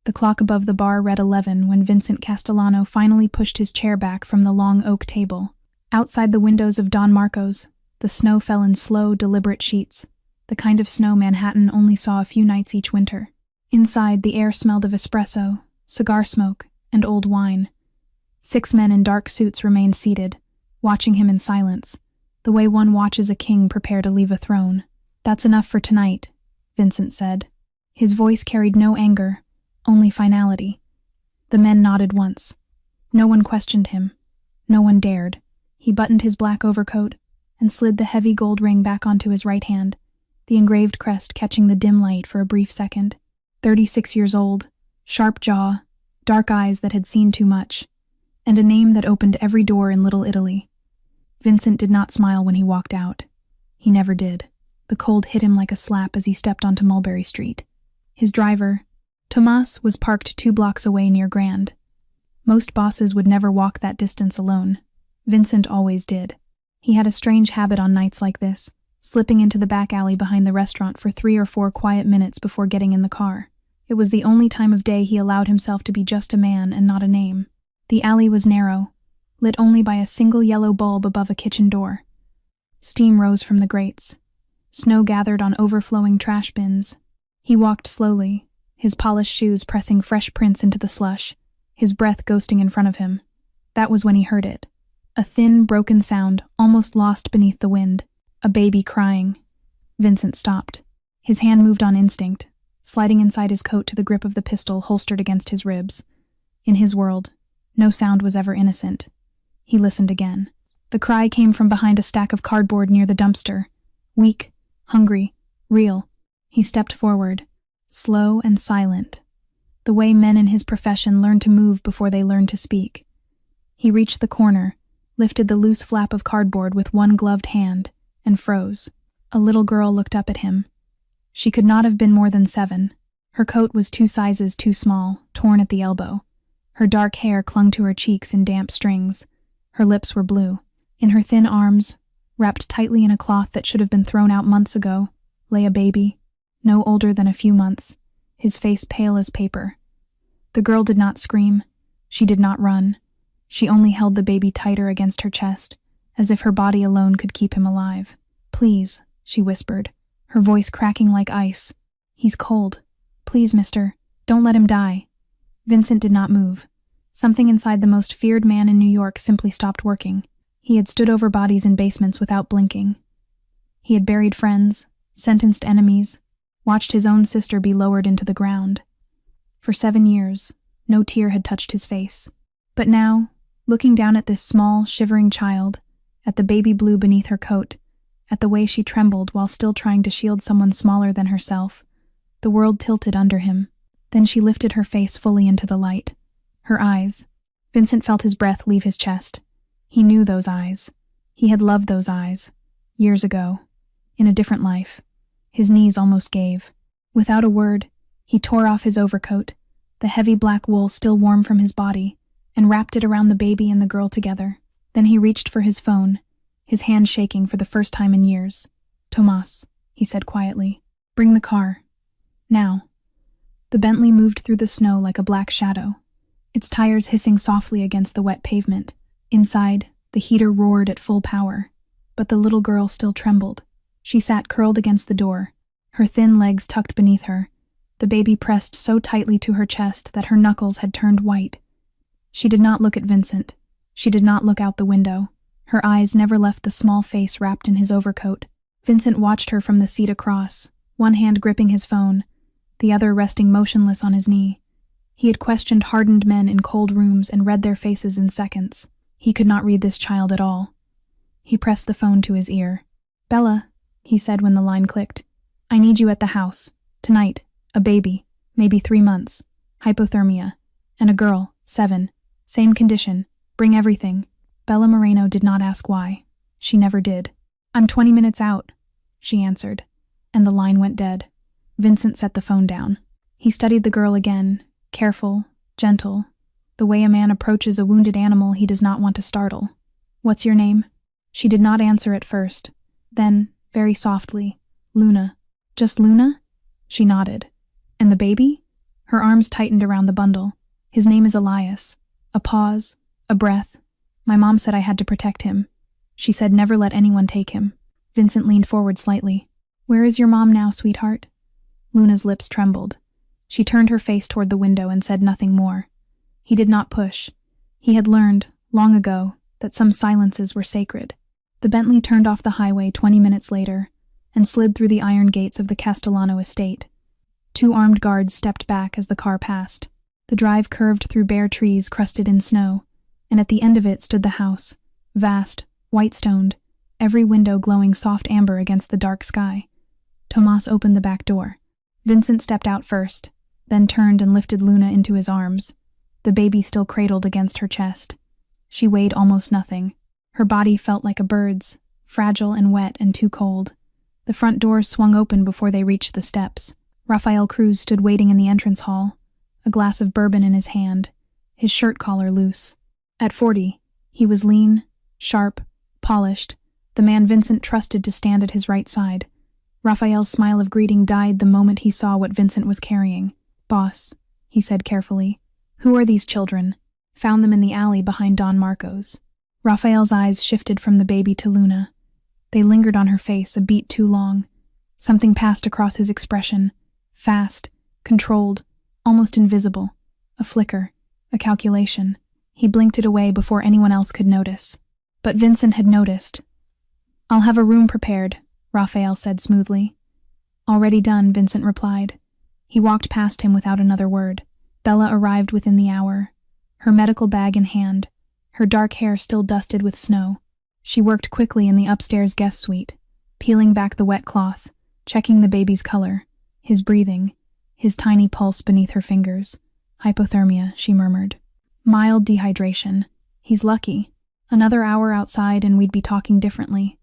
The clock above the bar read 11 when Vincent Castellano finally pushed his chair back from the long oak table. Outside the windows of Don Marco's, the snow fell in slow, deliberate sheets, the kind of snow Manhattan only saw a few nights each winter. Inside, the air smelled of espresso, cigar smoke, and old wine. 6 men in dark suits remained seated, watching him in silence, the way one watches a king prepare to leave a throne. "That's enough for tonight," Vincent said. His voice carried no anger, only finality. The men nodded once. No one questioned him. No one dared. He buttoned his black overcoat and slid the heavy gold ring back onto his right hand, the engraved crest catching the dim light for a brief second. 36 years old, sharp jaw, dark eyes that had seen too much, and a name that opened every door in Little Italy. Vincent did not smile when he walked out. He never did. The cold hit him like a slap as he stepped onto Mulberry Street. His driver, Tomas, was parked 2 blocks away near Grand. Most bosses would never walk that distance alone. Vincent always did. He had a strange habit on nights like this, slipping into the back alley behind the restaurant for 3 or 4 quiet minutes before getting in the car. It was the only time of day he allowed himself to be just a man and not a name. The alley was narrow, lit only by a single yellow bulb above a kitchen door. Steam rose from the grates. Snow gathered on overflowing trash bins. He walked slowly, his polished shoes pressing fresh prints into the slush, his breath ghosting in front of him. That was when he heard it. A thin, broken sound, almost lost beneath the wind. A baby crying. Vincent stopped. His hand moved on instinct, sliding inside his coat to the grip of the pistol holstered against his ribs. In his world, no sound was ever innocent. He listened again. The cry came from behind a stack of cardboard near the dumpster. Weak, hungry, real. He stepped forward, slow and silent, the way men in his profession learn to move before they learn to speak. He reached the corner, lifted the loose flap of cardboard with one gloved hand, and froze. A little girl looked up at him. She could not have been more than 7. Her coat was 2 sizes too small, torn at the elbow. Her dark hair clung to her cheeks in damp strings. Her lips were blue. In her thin arms, wrapped tightly in a cloth that should have been thrown out months ago, lay a baby, no older than a few months, his face pale as paper. The girl did not scream. She did not run. She only held the baby tighter against her chest, as if her body alone could keep him alive. "Please," she whispered, her voice cracking like ice. "He's cold. Please, mister, don't let him die." Vincent did not move. Something inside the most feared man in New York simply stopped working. He had stood over bodies in basements without blinking. He had buried friends, sentenced enemies, watched his own sister be lowered into the ground. For 7 years, no tear had touched his face. But now, looking down at this small, shivering child, at the baby blue beneath her coat, at the way she trembled while still trying to shield someone smaller than herself, the world tilted under him. Then she lifted her face fully into the light. Her eyes. Vincent felt his breath leave his chest. He knew those eyes. He had loved those eyes. Years ago. In a different life. His knees almost gave. Without a word, he tore off his overcoat, the heavy black wool still warm from his body, and wrapped it around the baby and the girl together. Then he reached for his phone, his hand shaking for the first time in years. "Tomas," he said quietly, "bring the car. Now." The Bentley moved through the snow like a black shadow, its tires hissing softly against the wet pavement. Inside, the heater roared at full power, but the little girl still trembled. She sat curled against the door, her thin legs tucked beneath her, the baby pressed so tightly to her chest that her knuckles had turned white. She did not look at Vincent. She did not look out the window. Her eyes never left the small face wrapped in his overcoat. Vincent watched her from the seat across, one hand gripping his phone, the other resting motionless on his knee. He had questioned hardened men in cold rooms and read their faces in seconds. He could not read this child at all. He pressed the phone to his ear. "Bella," he said when the line clicked, "I need you at the house. Tonight. A baby. Maybe 3 months. Hypothermia. And a girl. 7. Same condition. Bring everything." Bella Moreno did not ask why. She never did. "I'm 20 minutes out," she answered, and the line went dead. Vincent set the phone down. He studied the girl again, careful, gentle, the way a man approaches a wounded animal he does not want to startle. "What's your name?" She did not answer at first. Then, very softly, "Luna." "Just Luna?" She nodded. "And the baby?" Her arms tightened around the bundle. His name is Elias. A pause, a breath. My mom said I had to protect him. She said never let anyone take him. Vincent leaned forward slightly. Where is your mom now, sweetheart? Luna's lips trembled. She turned her face toward the window and said nothing more. He did not push. He had learned, long ago, that some silences were sacred. The Bentley turned off the highway 20 minutes later and slid through the iron gates of the Castellano estate. 2 armed guards stepped back as the car passed. The drive curved through bare trees crusted in snow, and at the end of it stood the house, vast, white-stoned, every window glowing soft amber against the dark sky. Tomas opened the back door. Vincent stepped out first, then turned and lifted Luna into his arms, the baby still cradled against her chest. She weighed almost nothing. Her body felt like a bird's, fragile and wet and too cold. The front doors swung open before they reached the steps. Rafael Cruz stood waiting in the entrance hall, a glass of bourbon in his hand, his shirt collar loose. At 40, he was lean, sharp, polished, the man Vincent trusted to stand at his right side. Rafael's smile of greeting died the moment he saw what Vincent was carrying. Boss, he said carefully. Who are these children? Found them in the alley behind Don Marco's. Rafael's eyes shifted from the baby to Luna. They lingered on her face a beat too long. Something passed across his expression. Fast, controlled, almost invisible. A flicker, a calculation. He blinked it away before anyone else could notice. But Vincent had noticed. I'll have a room prepared, Rafael said smoothly. Already done, Vincent replied. He walked past him without another word. Bella arrived within the hour, her medical bag in hand, her dark hair still dusted with snow. She worked quickly in the upstairs guest suite, peeling back the wet cloth, checking the baby's color, his breathing, his tiny pulse beneath her fingers. Hypothermia, she murmured. Mild dehydration. He's lucky. Another hour outside and we'd be talking differently.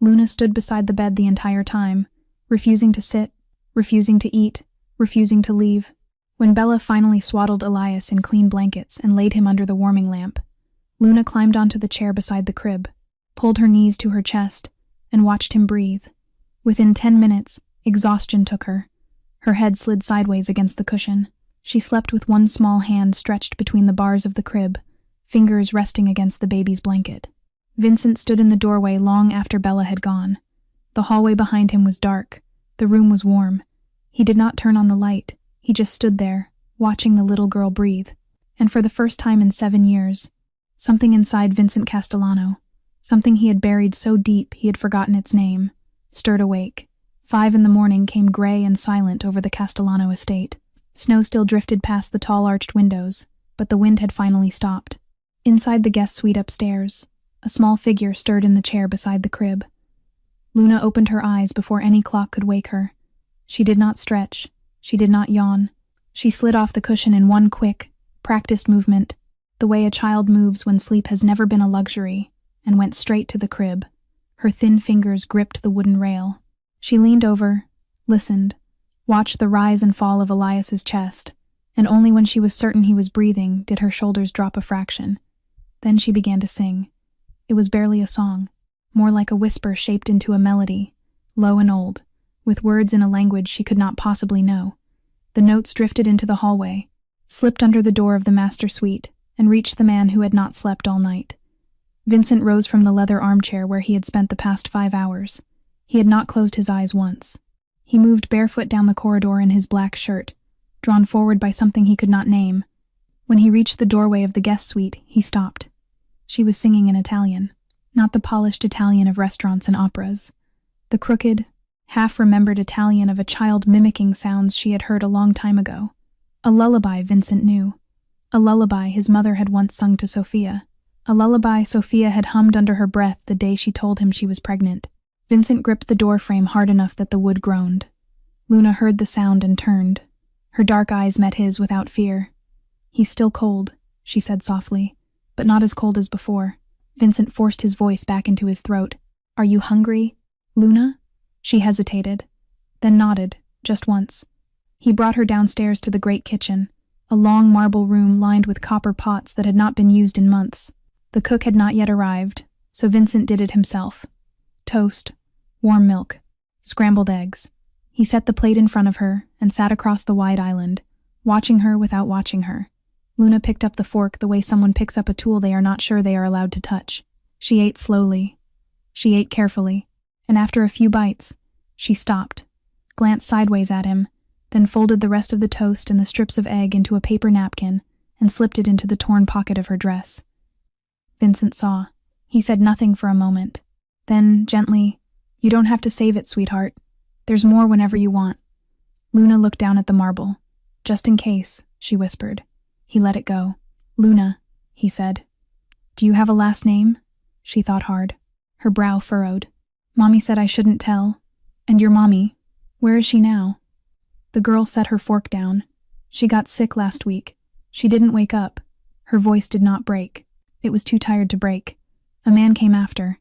Luna stood beside the bed the entire time, refusing to sit, refusing to eat, refusing to leave. When Bella finally swaddled Elias in clean blankets and laid him under the warming lamp, Luna climbed onto the chair beside the crib, pulled her knees to her chest, and watched him breathe. Within 10 minutes, exhaustion took her. Her head slid sideways against the cushion. She slept with one small hand stretched between the bars of the crib, fingers resting against the baby's blanket. Vincent stood in the doorway long after Bella had gone. The hallway behind him was dark. The room was warm. He did not turn on the light. He just stood there, watching the little girl breathe. And for the first time in 7 years, something inside Vincent Castellano, something he had buried so deep he had forgotten its name, stirred awake. 5 in the morning came gray and silent over the Castellano estate. Snow still drifted past the tall arched windows, but the wind had finally stopped. Inside the guest suite upstairs, a small figure stirred in the chair beside the crib. Luna opened her eyes before any clock could wake her. She did not stretch. She did not yawn. She slid off the cushion in one quick, practiced movement, the way a child moves when sleep has never been a luxury, and went straight to the crib. Her thin fingers gripped the wooden rail. She leaned over, listened, watched the rise and fall of Elias's chest, and only when she was certain he was breathing did her shoulders drop a fraction. Then she began to sing. It was barely a song, more like a whisper shaped into a melody, low and old, with words in a language she could not possibly know. The notes drifted into the hallway, slipped under the door of the master suite, and reached the man who had not slept all night. Vincent rose from the leather armchair where he had spent the past 5 hours. He had not closed his eyes once. He moved barefoot down the corridor in his black shirt, drawn forward by something he could not name. When he reached the doorway of the guest suite, he stopped. She was singing in Italian, not the polished Italian of restaurants and operas. The crooked, half-remembered Italian of a child mimicking sounds she had heard a long time ago. A lullaby Vincent knew. A lullaby his mother had once sung to Sophia. A lullaby Sophia had hummed under her breath the day she told him she was pregnant. Vincent gripped the doorframe hard enough that the wood groaned. Luna heard the sound and turned. Her dark eyes met his without fear. "He's still cold," she said softly, "but not as cold as before." Vincent forced his voice back into his throat. "Are you hungry, Luna?" She hesitated, then nodded, just once. He brought her downstairs to the great kitchen, a long marble room lined with copper pots that had not been used in months. The cook had not yet arrived, so Vincent did it himself. Toast, warm milk, scrambled eggs. He set the plate in front of her and sat across the wide island, watching her without watching her. Luna picked up the fork the way someone picks up a tool they are not sure they are allowed to touch. She ate slowly. She ate carefully, and after a few bites, she stopped, glanced sideways at him, then folded the rest of the toast and the strips of egg into a paper napkin and slipped it into the torn pocket of her dress. Vincent saw. He said nothing for a moment. Then, gently, "You don't have to save it, sweetheart. There's more whenever you want." Luna looked down at the marble. "Just in case," she whispered. He let it go. "Luna," he said. "Do you have a last name?" She thought hard. Her brow furrowed. "Mommy said I shouldn't tell. And your mommy, where is she now?" The girl set her fork down. "She got sick last week. She didn't wake up." Her voice did not break. It was too tired to break. "A man came after.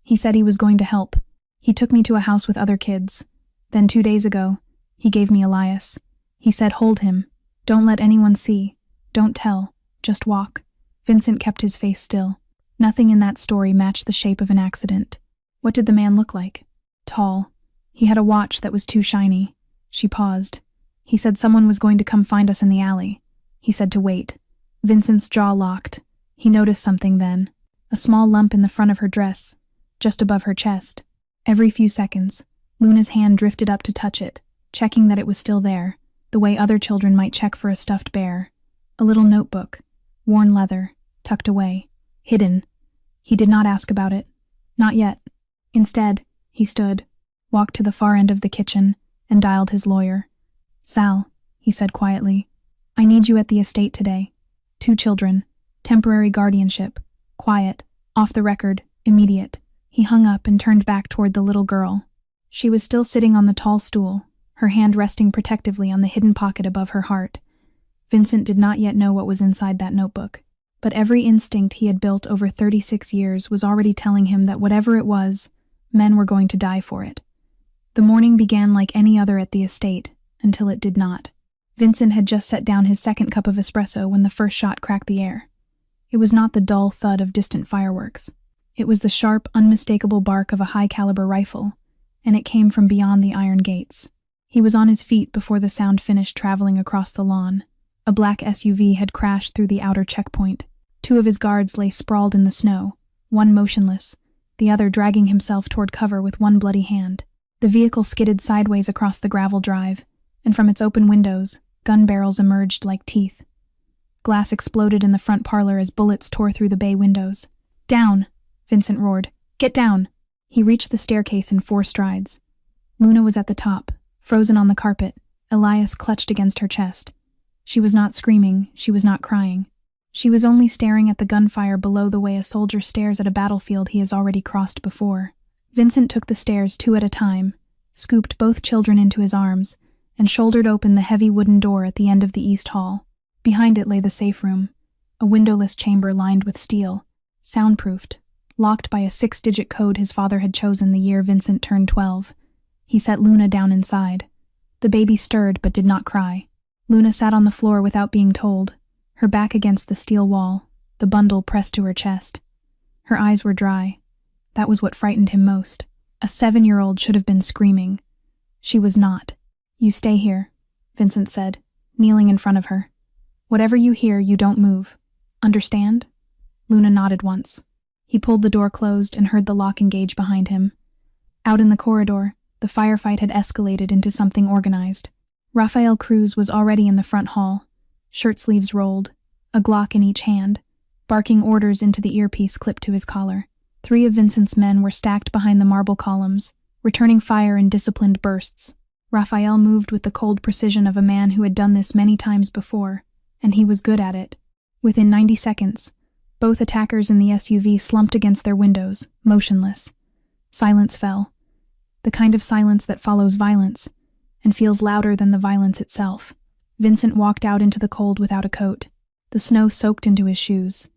He said he was going to help. He took me to a house with other kids. Then 2 days ago, he gave me Elias. He said, 'Hold him. Don't let anyone see. Don't tell. Just walk.'" Vincent kept his face still. Nothing in that story matched the shape of an accident. What did the man look like? Tall. He had a watch that was too shiny. She paused. "He said someone was going to come find us in the alley. He said to wait." Vincent's jaw locked. He noticed something then. A small lump in the front of her dress, just above her chest. Every few seconds, Luna's hand drifted up to touch it, checking that it was still there, the way other children might check for a stuffed bear. A little notebook, worn leather, tucked away, hidden. He did not ask about it. Not yet. Instead, he stood, walked to the far end of the kitchen, and dialed his lawyer. "Sal," he said quietly, "I need you at the estate today. 2 children, temporary guardianship, quiet, off the record, immediate." He hung up and turned back toward the little girl. She was still sitting on the tall stool, her hand resting protectively on the hidden pocket above her heart. Vincent did not yet know what was inside that notebook, but every instinct he had built over 36 years was already telling him that whatever it was, men were going to die for it. The morning began like any other at the estate, until it did not. Vincent had just set down his second cup of espresso when the first shot cracked the air. It was not the dull thud of distant fireworks. It was the sharp, unmistakable bark of a high-caliber rifle, and it came from beyond the iron gates. He was on his feet before the sound finished traveling across the lawn. A black SUV had crashed through the outer checkpoint. 2 of his guards lay sprawled in the snow, one motionless, the other dragging himself toward cover with one bloody hand. The vehicle skidded sideways across the gravel drive, and from its open windows, gun barrels emerged like teeth. Glass exploded in the front parlor as bullets tore through the bay windows. "Down!" Vincent roared. "Get down!" He reached the staircase in 4 strides. Luna was at the top, frozen on the carpet, Elias clutched against her chest. She was not screaming, she was not crying. She was only staring at the gunfire below the way a soldier stares at a battlefield he has already crossed before. Vincent took the stairs 2 at a time, scooped both children into his arms, and shouldered open the heavy wooden door at the end of the east hall. Behind it lay the safe room, a windowless chamber lined with steel, soundproofed, locked by a 6-digit code his father had chosen the year Vincent turned 12. He set Luna down inside. The baby stirred but did not cry. Luna sat on the floor without being told, her back against the steel wall, the bundle pressed to her chest. Her eyes were dry. That was what frightened him most. A 7-year-old should have been screaming. She was not. "You stay here," Vincent said, kneeling in front of her. "Whatever you hear, you don't move. Understand?" Luna nodded once. He pulled the door closed and heard the lock engage behind him. Out in the corridor, the firefight had escalated into something organized. Rafael Cruz was already in the front hall, shirt sleeves rolled, a Glock in each hand, barking orders into the earpiece clipped to his collar. 3 of Vincent's men were stacked behind the marble columns, returning fire in disciplined bursts. Rafael moved with the cold precision of a man who had done this many times before, and he was good at it. Within 90 seconds, both attackers in the SUV slumped against their windows, motionless. Silence fell. The kind of silence that follows violence, and feels louder than the violence itself. Vincent walked out into the cold without a coat. The snow soaked into his shoes.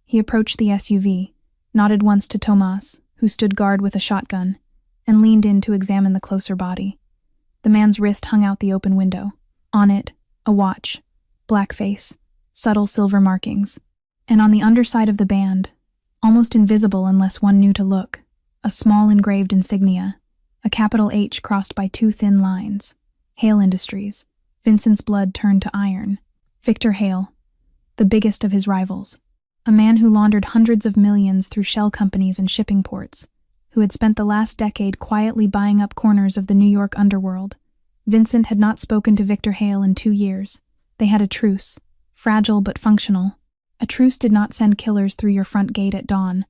He approached the SUV, nodded once to Tomas, who stood guard with a shotgun, and leaned in to examine the closer body. The man's wrist hung out the open window. On it, a watch, black face, subtle silver markings. And on the underside of the band, almost invisible unless one knew to look, a small engraved insignia, a capital H crossed by 2 thin lines. Hale Industries. Vincent's blood turned to iron. Victor Hale, the biggest of his rivals. A man who laundered hundreds of millions through shell companies and shipping ports, who had spent the last decade quietly buying up corners of the New York underworld. Vincent had not spoken to Victor Hale in 2 years. They had a truce, fragile but functional. A truce did not send killers through your front gate at dawn,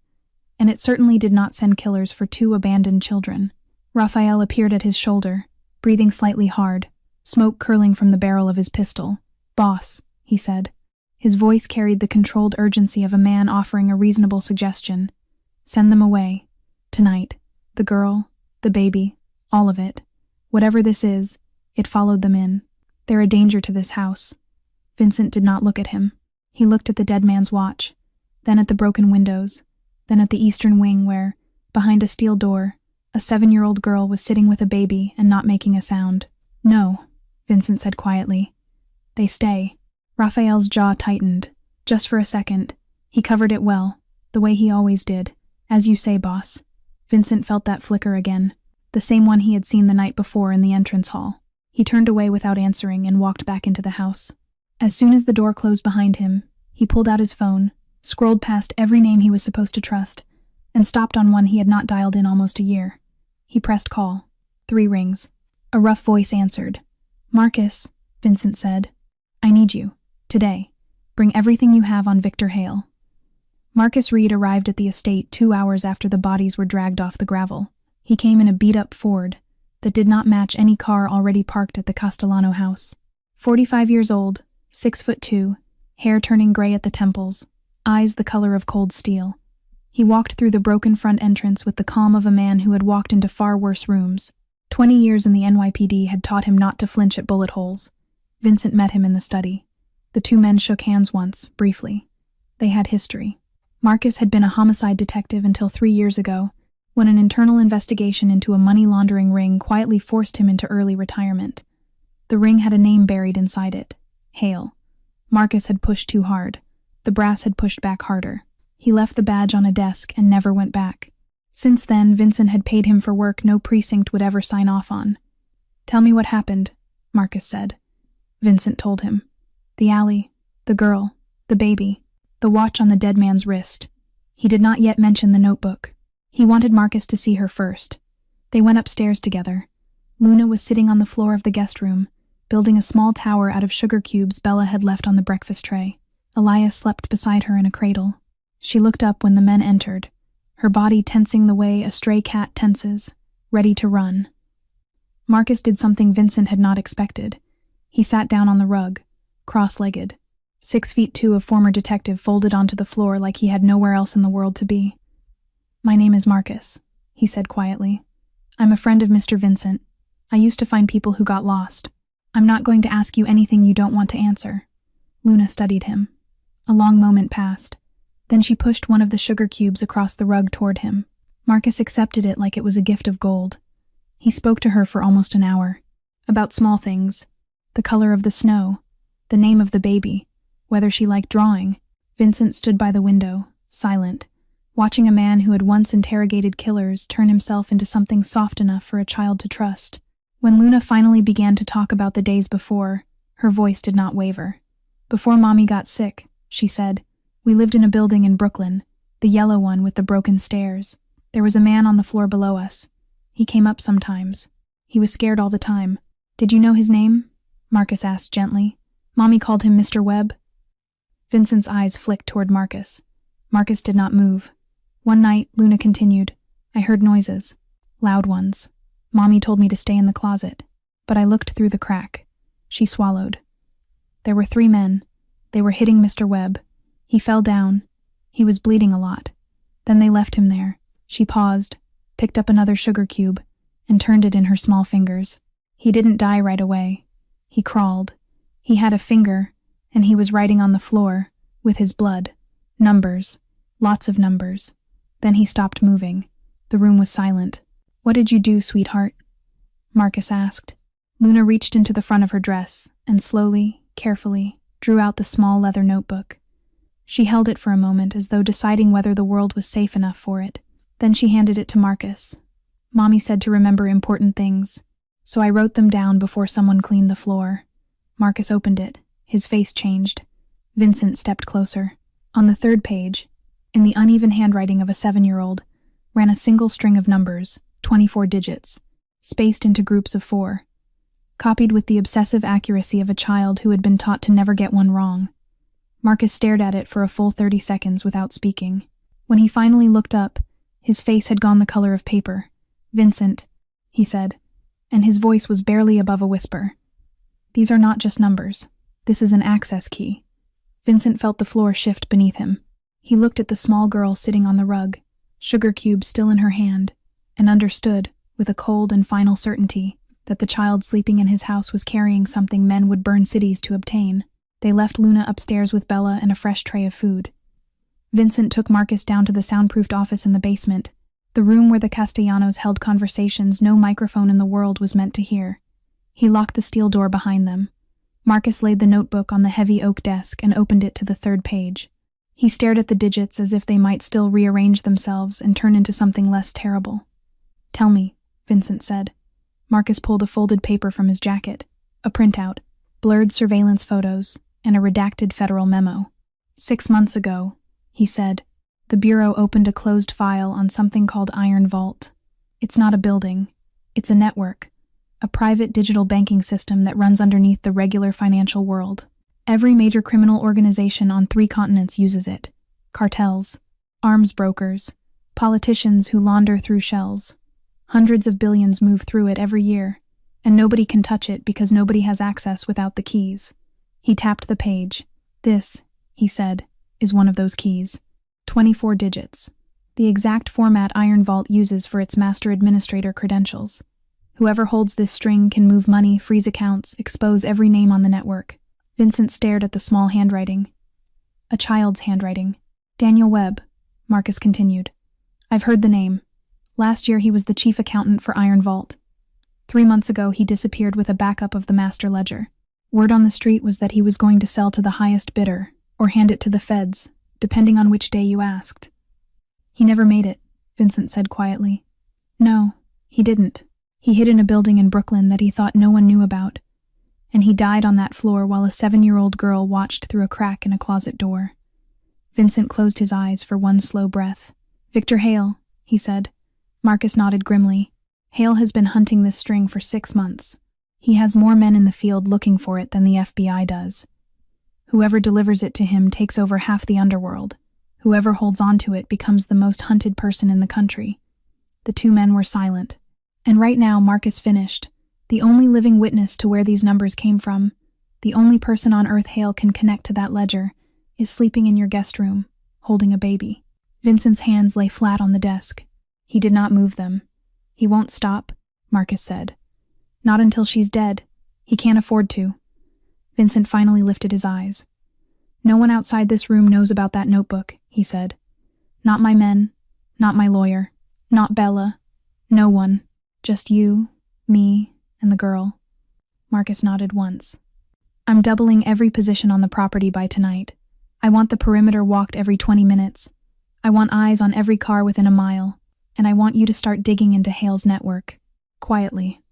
and it certainly did not send killers for 2 abandoned children. Raphael appeared at his shoulder, breathing slightly hard, smoke curling from the barrel of his pistol. "Boss," he said. His voice carried the controlled urgency of a man offering a reasonable suggestion. "Send them away. Tonight. The girl, the baby, all of it. Whatever this is, it followed them in. They're a danger to this house." Vincent did not look at him. He looked at the dead man's watch, then at the broken windows, then at the eastern wing where, behind a steel door, a 7-year-old girl was sitting with a baby and not making a sound. "No," Vincent said quietly. "They stay." Raphael's jaw tightened. Just for a second. He covered it well, the way he always did. "As you say, boss." Vincent felt that flicker again, the same one he had seen the night before in the entrance hall. He turned away without answering and walked back into the house. As soon as the door closed behind him, he pulled out his phone, scrolled past every name he was supposed to trust, and stopped on one he had not dialed in almost a year. He pressed call. 3 rings. A rough voice answered. "Marcus," Vincent said. "I need you. Today. Bring everything you have on Victor Hale." Marcus Reed arrived at the estate 2 hours after the bodies were dragged off the gravel. He came in a beat-up Ford that did not match any car already parked at the Castellano house. 45 years old, 6'2", hair turning gray at the temples, eyes the color of cold steel. He walked through the broken front entrance with the calm of a man who had walked into far worse rooms. 20 years in the NYPD had taught him not to flinch at bullet holes. Vincent met him in the study. The 2 men shook hands once, briefly. They had history. Marcus had been a homicide detective until 3 years ago, when an internal investigation into a money laundering ring quietly forced him into early retirement. The ring had a name buried inside it. Hale. Marcus had pushed too hard. The brass had pushed back harder. He left the badge on a desk and never went back. Since then, Vincent had paid him for work no precinct would ever sign off on. "Tell me what happened," Marcus said. Vincent told him. The alley, the girl, the baby, the watch on the dead man's wrist. He did not yet mention the notebook. He wanted Marcus to see her first. They went upstairs together. Luna was sitting on the floor of the guest room, building a small tower out of sugar cubes Bella had left on the breakfast tray. Elias slept beside her in a cradle. She looked up when the men entered, her body tensing the way a stray cat tenses, ready to run. Marcus did something Vincent had not expected. He sat down on the rug, cross-legged. 6'2" of former detective folded onto the floor like he had nowhere else in the world to be. "My name is Marcus," he said quietly. "I'm a friend of Mr. Vincent. I used to find people who got lost. I'm not going to ask you anything you don't want to answer." Luna studied him. A long moment passed. Then she pushed one of the sugar cubes across the rug toward him. Marcus accepted it like it was a gift of gold. He spoke to her for almost an hour. About small things. The color of the snow. The name of the baby. Whether she liked drawing. Vincent stood by the window, silent, watching a man who had once interrogated killers turn himself into something soft enough for a child to trust. When Luna finally began to talk about the days before, her voice did not waver. "Before Mommy got sick," she said, "we lived in a building in Brooklyn, the yellow one with the broken stairs. There was a man on the floor below us. He came up sometimes. He was scared all the time. Did you know his name?" Marcus asked gently. "Mommy called him Mr. Webb." Vincent's eyes flicked toward Marcus. Marcus did not move. "One night," Luna continued, "I heard noises. Loud ones. Mommy told me to stay in the closet. But I looked through the crack." She swallowed. "There were 3 men. They were hitting Mr. Webb. He fell down. He was bleeding a lot. Then they left him there." She paused, picked up another sugar cube, and turned it in her small fingers. "He didn't die right away. He crawled. He had a finger, and he was writing on the floor, with his blood. Numbers. Lots of numbers. Then he stopped moving. The room was silent. "What did you do, sweetheart?" Marcus asked. Luna reached into the front of her dress, and slowly, carefully, drew out the small leather notebook. She held it for a moment as though deciding whether the world was safe enough for it. Then she handed it to Marcus. "Mommy said to remember important things, so I wrote them down before someone cleaned the floor. Marcus opened it. His face changed. Vincent stepped closer. On the third page, in the uneven handwriting of a 7-year-old, ran a single string of numbers, 24 digits, spaced into groups of 4, copied with the obsessive accuracy of a child who had been taught to never get one wrong. Marcus stared at it for a full 30 seconds without speaking. When he finally looked up, his face had gone the color of paper. "Vincent," he said, and his voice was barely above a whisper. "These are not just numbers. This is an access key." Vincent felt the floor shift beneath him. He looked at the small girl sitting on the rug, sugar cubes still in her hand, and understood, with a cold and final certainty, that the child sleeping in his house was carrying something men would burn cities to obtain. They left Luna upstairs with Bella and a fresh tray of food. Vincent took Marcus down to the soundproofed office in the basement, the room where the Castellanos held conversations no microphone in the world was meant to hear. He locked the steel door behind them. Marcus laid the notebook on the heavy oak desk and opened it to the third page. He stared at the digits as if they might still rearrange themselves and turn into something less terrible. "Tell me," Vincent said. Marcus pulled a folded paper from his jacket, a printout, blurred surveillance photos, and a redacted federal memo. 6 months ago, he said, the Bureau opened a closed file on something called Iron Vault. It's not a building. It's a network. A private digital banking system that runs underneath the regular financial world. Every major criminal organization on 3 continents uses it. Cartels, arms brokers, politicians who launder through shells. Hundreds of billions move through it every year, and nobody can touch it because nobody has access without the keys. He tapped the page. "This," he said, "is one of those keys. 24 digits. The exact format Iron Vault uses for its master administrator credentials. Whoever holds this string can move money, freeze accounts, expose every name on the network." Vincent stared at the small handwriting. A child's handwriting. "Daniel Webb," Marcus continued. "I've heard the name. Last year he was the chief accountant for Iron Vault. 3 months ago he disappeared with a backup of the master ledger. Word on the street was that he was going to sell to the highest bidder, or hand it to the feds, depending on which day you asked." "He never made it," Vincent said quietly. "No, he didn't. He hid in a building in Brooklyn that he thought no one knew about. And he died on that floor while a 7-year-old girl watched through a crack in a closet door." Vincent closed his eyes for one slow breath. "Victor Hale," he said. Marcus nodded grimly. "Hale has been hunting this string for 6 months. He has more men in the field looking for it than the FBI does. Whoever delivers it to him takes over half the underworld. Whoever holds on to it becomes the most hunted person in the country." The 2 men were silent. And right now Marcus finished. The only living witness to where these numbers came from, the only person on Earth Hale can connect to that ledger, is sleeping in your guest room, holding a baby. Vincent's hands lay flat on the desk. He did not move them. "He won't stop," Marcus said. "Not until she's dead. He can't afford to." Vincent finally lifted his eyes. "No one outside this room knows about that notebook," he said. "Not my men, not my lawyer, not Bella, no one. Just you, me, and the girl." Marcus nodded once. "I'm doubling every position on the property by tonight. I want the perimeter walked every 20 minutes. I want eyes on every car within a mile, and I want you to start digging into Hale's network. Quietly.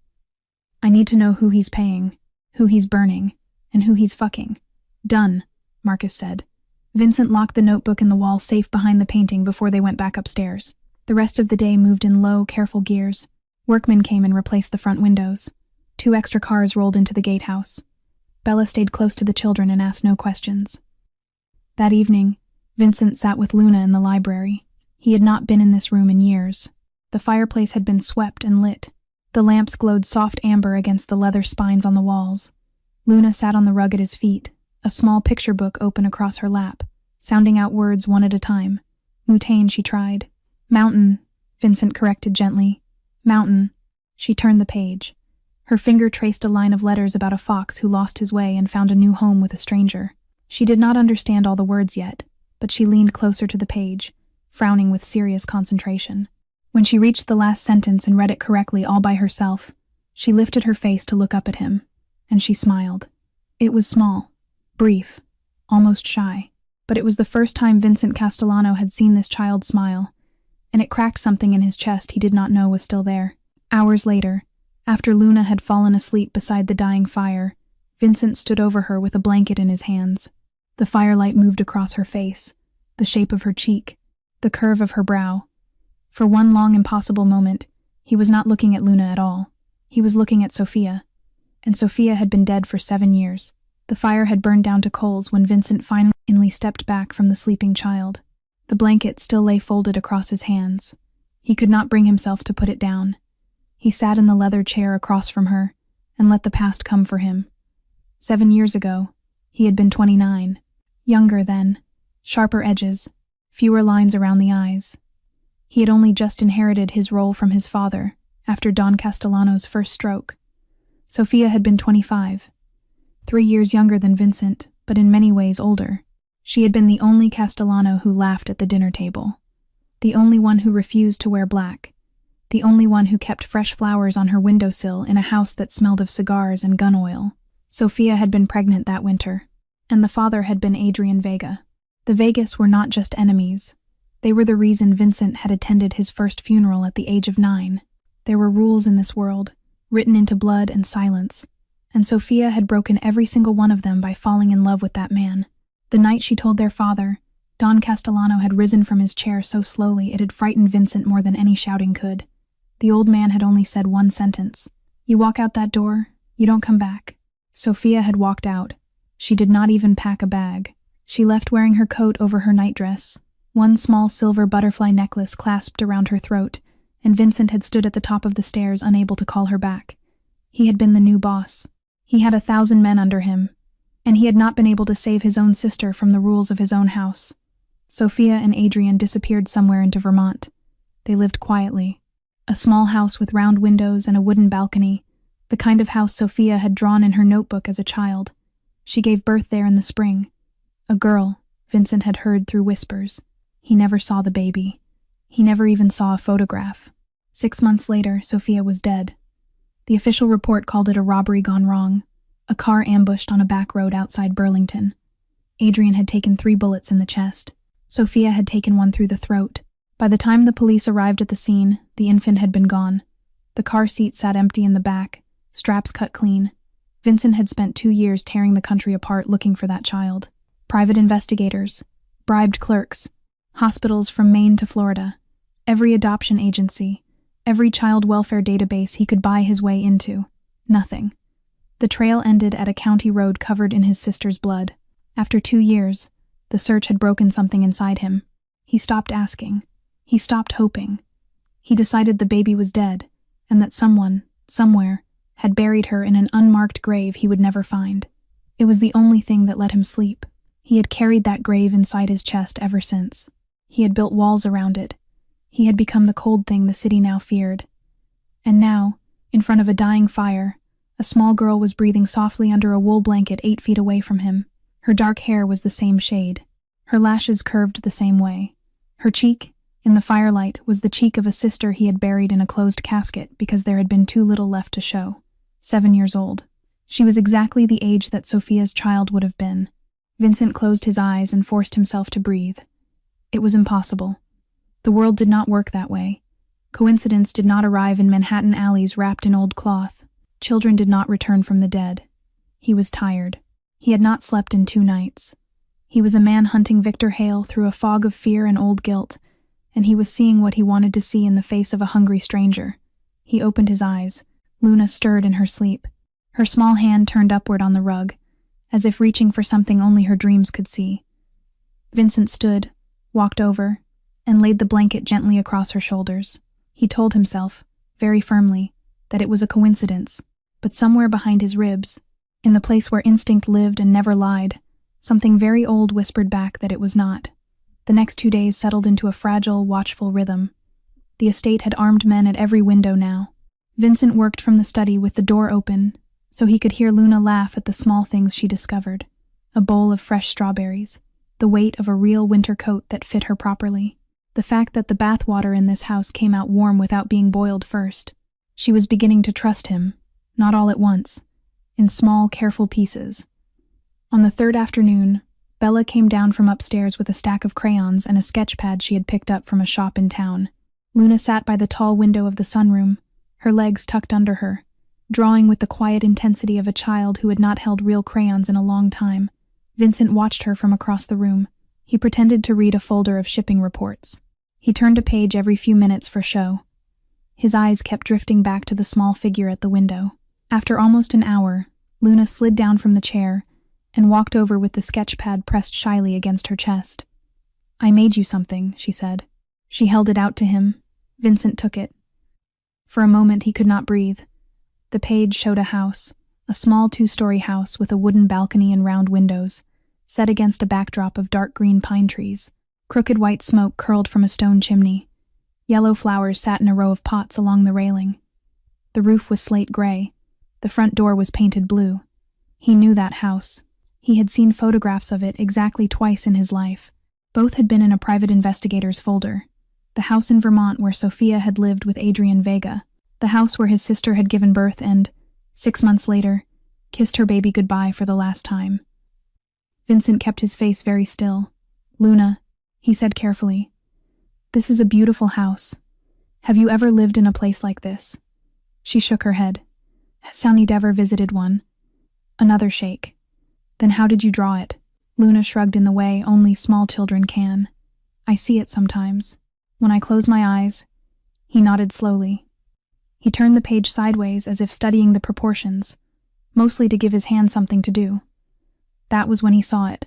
I need to know who he's paying, who he's burning, and who he's fucking." "Done," Marcus said. Vincent locked the notebook in the wall safe behind the painting before they went back upstairs. The rest of the day moved in low, careful gears. Workmen came and replaced the front windows. 2 extra cars rolled into the gatehouse. Bella stayed close to the children and asked no questions. That evening, Vincent sat with Luna in the library. He had not been in this room in years. The fireplace had been swept and lit. The lamps glowed soft amber against the leather spines on the walls. Luna sat on the rug at his feet, a small picture book open across her lap, sounding out words one at a time. "Mutane," she tried. "Mountain," Vincent corrected gently. "Mountain." She turned the page. Her finger traced a line of letters about a fox who lost his way and found a new home with a stranger. She did not understand all the words yet, but she leaned closer to the page, frowning with serious concentration. When she reached the last sentence and read it correctly all by herself, she lifted her face to look up at him, and she smiled. It was small, brief, almost shy, but it was the first time Vincent Castellano had seen this child smile, and it cracked something in his chest he did not know was still there. Hours later, after Luna had fallen asleep beside the dying fire, Vincent stood over her with a blanket in his hands. The firelight moved across her face, the shape of her cheek, the curve of her brow. For one long, impossible moment, he was not looking at Luna at all. He was looking at Sophia. And Sophia had been dead for 7 years. The fire had burned down to coals when Vincent finally stepped back from the sleeping child. The blanket still lay folded across his hands. He could not bring himself to put it down. He sat in the leather chair across from her and let the past come for him. 7 years ago, he had been 29. Younger then, sharper edges, fewer lines around the eyes. He had only just inherited his role from his father after Don Castellano's first stroke. Sophia had been 25, 3 years younger than Vincent, but in many ways older. She had been the only Castellano who laughed at the dinner table, the only one who refused to wear black, the only one who kept fresh flowers on her windowsill in a house that smelled of cigars and gun oil. Sophia had been pregnant that winter, and the father had been Adrian Vega. The Vegas were not just enemies. They were the reason Vincent had attended his first funeral at the age of 9. There were rules in this world, written into blood and silence, and Sophia had broken every single one of them by falling in love with that man. The night she told their father, Don Castellano had risen from his chair so slowly it had frightened Vincent more than any shouting could. The old man had only said one sentence: "You walk out that door, you don't come back." Sophia had walked out. She did not even pack a bag. She left wearing her coat over her nightdress, one small silver butterfly necklace clasped around her throat, and Vincent had stood at the top of the stairs unable to call her back. He had been the new boss. He had 1,000 men under him, and he had not been able to save his own sister from the rules of his own house. Sophia and Adrian disappeared somewhere into Vermont. They lived quietly. A small house with round windows and a wooden balcony, the kind of house Sophia had drawn in her notebook as a child. She gave birth there in the spring. A girl, Vincent had heard through whispers. He never saw the baby. He never even saw a photograph. 6 months later, Sophia was dead. The official report called it a robbery gone wrong, a car ambushed on a back road outside Burlington. Adrian had taken 3 bullets in the chest. Sophia had taken one through the throat. By the time the police arrived at the scene, the infant had been gone. The car seat sat empty in the back, straps cut clean. Vincent had spent 2 years tearing the country apart looking for that child. Private investigators, bribed clerks, hospitals from Maine to Florida, every adoption agency, every child welfare database he could buy his way into. Nothing. The trail ended at a county road covered in his sister's blood. After 2 years, the search had broken something inside him. He stopped asking. He stopped hoping. He decided the baby was dead, and that someone, somewhere, had buried her in an unmarked grave he would never find. It was the only thing that let him sleep. He had carried that grave inside his chest ever since. He had built walls around it. He had become the cold thing the city now feared. And now, in front of a dying fire, a small girl was breathing softly under a wool blanket 8 feet away from him. Her dark hair was the same shade. Her lashes curved the same way. Her cheek, in the firelight, was the cheek of a sister he had buried in a closed casket because there had been too little left to show. 7 years old. She was exactly the age that Sophia's child would have been. Vincent closed his eyes and forced himself to breathe. It was impossible. The world did not work that way. Coincidence did not arrive in Manhattan alleys wrapped in old cloth. Children did not return from the dead. He was tired. He had not slept in 2 nights. He was a man hunting Victor Hale through a fog of fear and old guilt, and he was seeing what he wanted to see in the face of a hungry stranger. He opened his eyes. Luna stirred in her sleep. Her small hand turned upward on the rug, as if reaching for something only her dreams could see. Vincent stood, walked over, and laid the blanket gently across her shoulders. He told himself, very firmly, that it was a coincidence, but somewhere behind his ribs, in the place where instinct lived and never lied, something very old whispered back that it was not. The next 2 days settled into a fragile, watchful rhythm. The estate had armed men at every window now. Vincent worked from the study with the door open, so he could hear Luna laugh at the small things she discovered. A bowl of fresh strawberries, the weight of a real winter coat that fit her properly, the fact that the bath water in this house came out warm without being boiled first. She was beginning to trust him, not all at once, in small, careful pieces. On the 3rd afternoon, Bella came down from upstairs with a stack of crayons and a sketch pad she had picked up from a shop in town. Luna sat by the tall window of the sunroom, her legs tucked under her, drawing with the quiet intensity of a child who had not held real crayons in a long time. Vincent watched her from across the room. He pretended to read a folder of shipping reports. He turned a page every few minutes for show. His eyes kept drifting back to the small figure at the window. After almost an hour, Luna slid down from the chair and walked over with the sketch pad pressed shyly against her chest. "I made you something," she said. She held it out to him. Vincent took it. For a moment he could not breathe. The page showed a house, a small 2-story house with a wooden balcony and round windows, set against a backdrop of dark green pine trees. Crooked white smoke curled from a stone chimney. Yellow flowers sat in a row of pots along the railing. The roof was slate gray. The front door was painted blue. He knew that house. He had seen photographs of it exactly twice in his life. Both had been in a private investigator's folder. The house in Vermont where Sophia had lived with Adrian Vega. The house where his sister had given birth and, 6 months later, kissed her baby goodbye for the last time. Vincent kept his face very still. "Luna," he said carefully, "this is a beautiful house. Have you ever lived in a place like this?" She shook her head. "Has Annie ever visited one?" Another shake. "Then how did you draw it?" Luna shrugged in the way only small children can. "I see it sometimes. When I close my eyes." He nodded slowly. He turned the page sideways as if studying the proportions, mostly to give his hand something to do. That was when he saw it.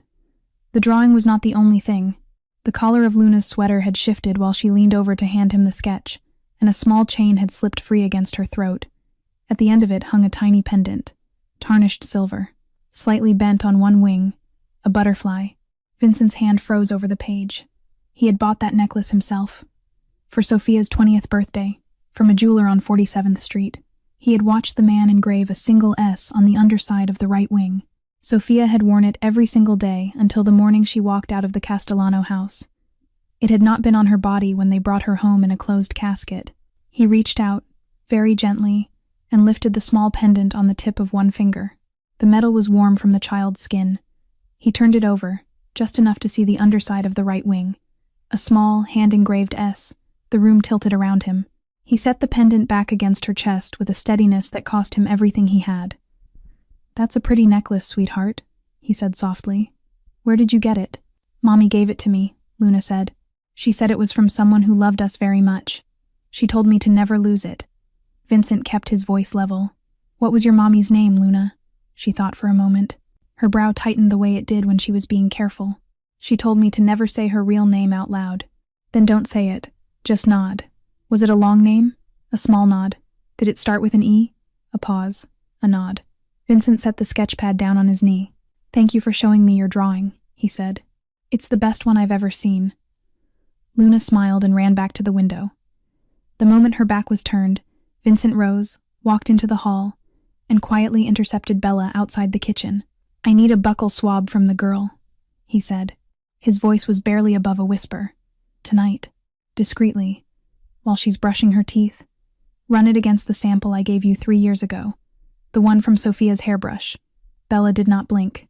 The drawing was not the only thing. The collar of Luna's sweater had shifted while she leaned over to hand him the sketch, and a small chain had slipped free against her throat. At the end of it hung a tiny pendant, tarnished silver, slightly bent on one wing, a butterfly. Vincent's hand froze over the page. He had bought that necklace himself. For Sophia's 20th birthday, from a jeweler on 47th Street. He had watched the man engrave a single S on the underside of the right wing. Sophia had worn it every single day until the morning she walked out of the Castellano house. It had not been on her body when they brought her home in a closed casket. He reached out, very gently, and lifted the small pendant on the tip of one finger. The metal was warm from the child's skin. He turned it over, just enough to see the underside of the right wing. A small, hand-engraved S. The room tilted around him. He set the pendant back against her chest with a steadiness that cost him everything he had. "That's a pretty necklace, sweetheart," he said softly. "Where did you get it?" "Mommy gave it to me," Luna said. "She said it was from someone who loved us very much. She told me to never lose it." Vincent kept his voice level. "What was your mommy's name, Luna?" She thought for a moment. Her brow tightened the way it did when she was being careful. "She told me to never say her real name out loud." "Then don't say it. Just nod." "Was it a long name?" A small nod. "Did it start with an E?" A pause. A nod. Vincent set the sketch pad down on his knee. "Thank you for showing me your drawing," he said. "It's the best one I've ever seen." Luna smiled and ran back to the window. The moment her back was turned, Vincent rose, walked into the hall, and quietly intercepted Bella outside the kitchen. "I need a buckle swab from the girl," he said. His voice was barely above a whisper. "Tonight, discreetly, while she's brushing her teeth. Run it against the sample I gave you 3 years ago, the one from Sophia's hairbrush." Bella did not blink.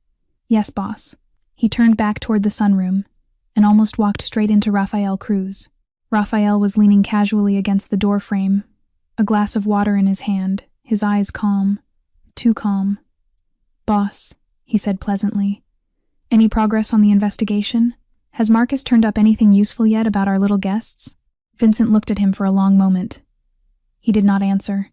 "Yes, boss." He turned back toward the sunroom and almost walked straight into Rafael Cruz. Rafael was leaning casually against the doorframe, a glass of water in his hand, his eyes calm, too calm. "Boss," he said pleasantly. "Any progress on the investigation? Has Marcus turned up anything useful yet about our little guests?" Vincent looked at him for a long moment. He did not answer.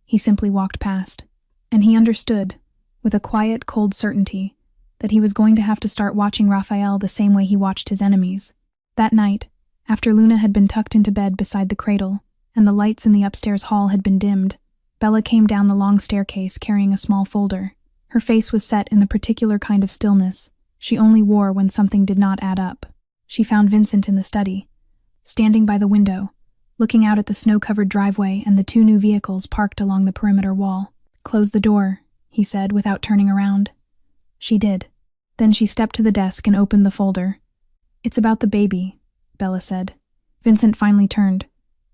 He simply walked past. And he understood, with a quiet, cold certainty, that he was going to have to start watching Raphael the same way he watched his enemies. That night, after Luna had been tucked into bed beside the cradle, and the lights in the upstairs hall had been dimmed, Bella came down the long staircase carrying a small folder. Her face was set in the particular kind of stillness she only wore when something did not add up. She found Vincent in the study, standing by the window, looking out at the snow-covered driveway and the 2 new vehicles parked along the perimeter wall. "Close the door," he said without turning around. She did. Then she stepped to the desk and opened the folder. "It's about the baby," Bella said. Vincent finally turned.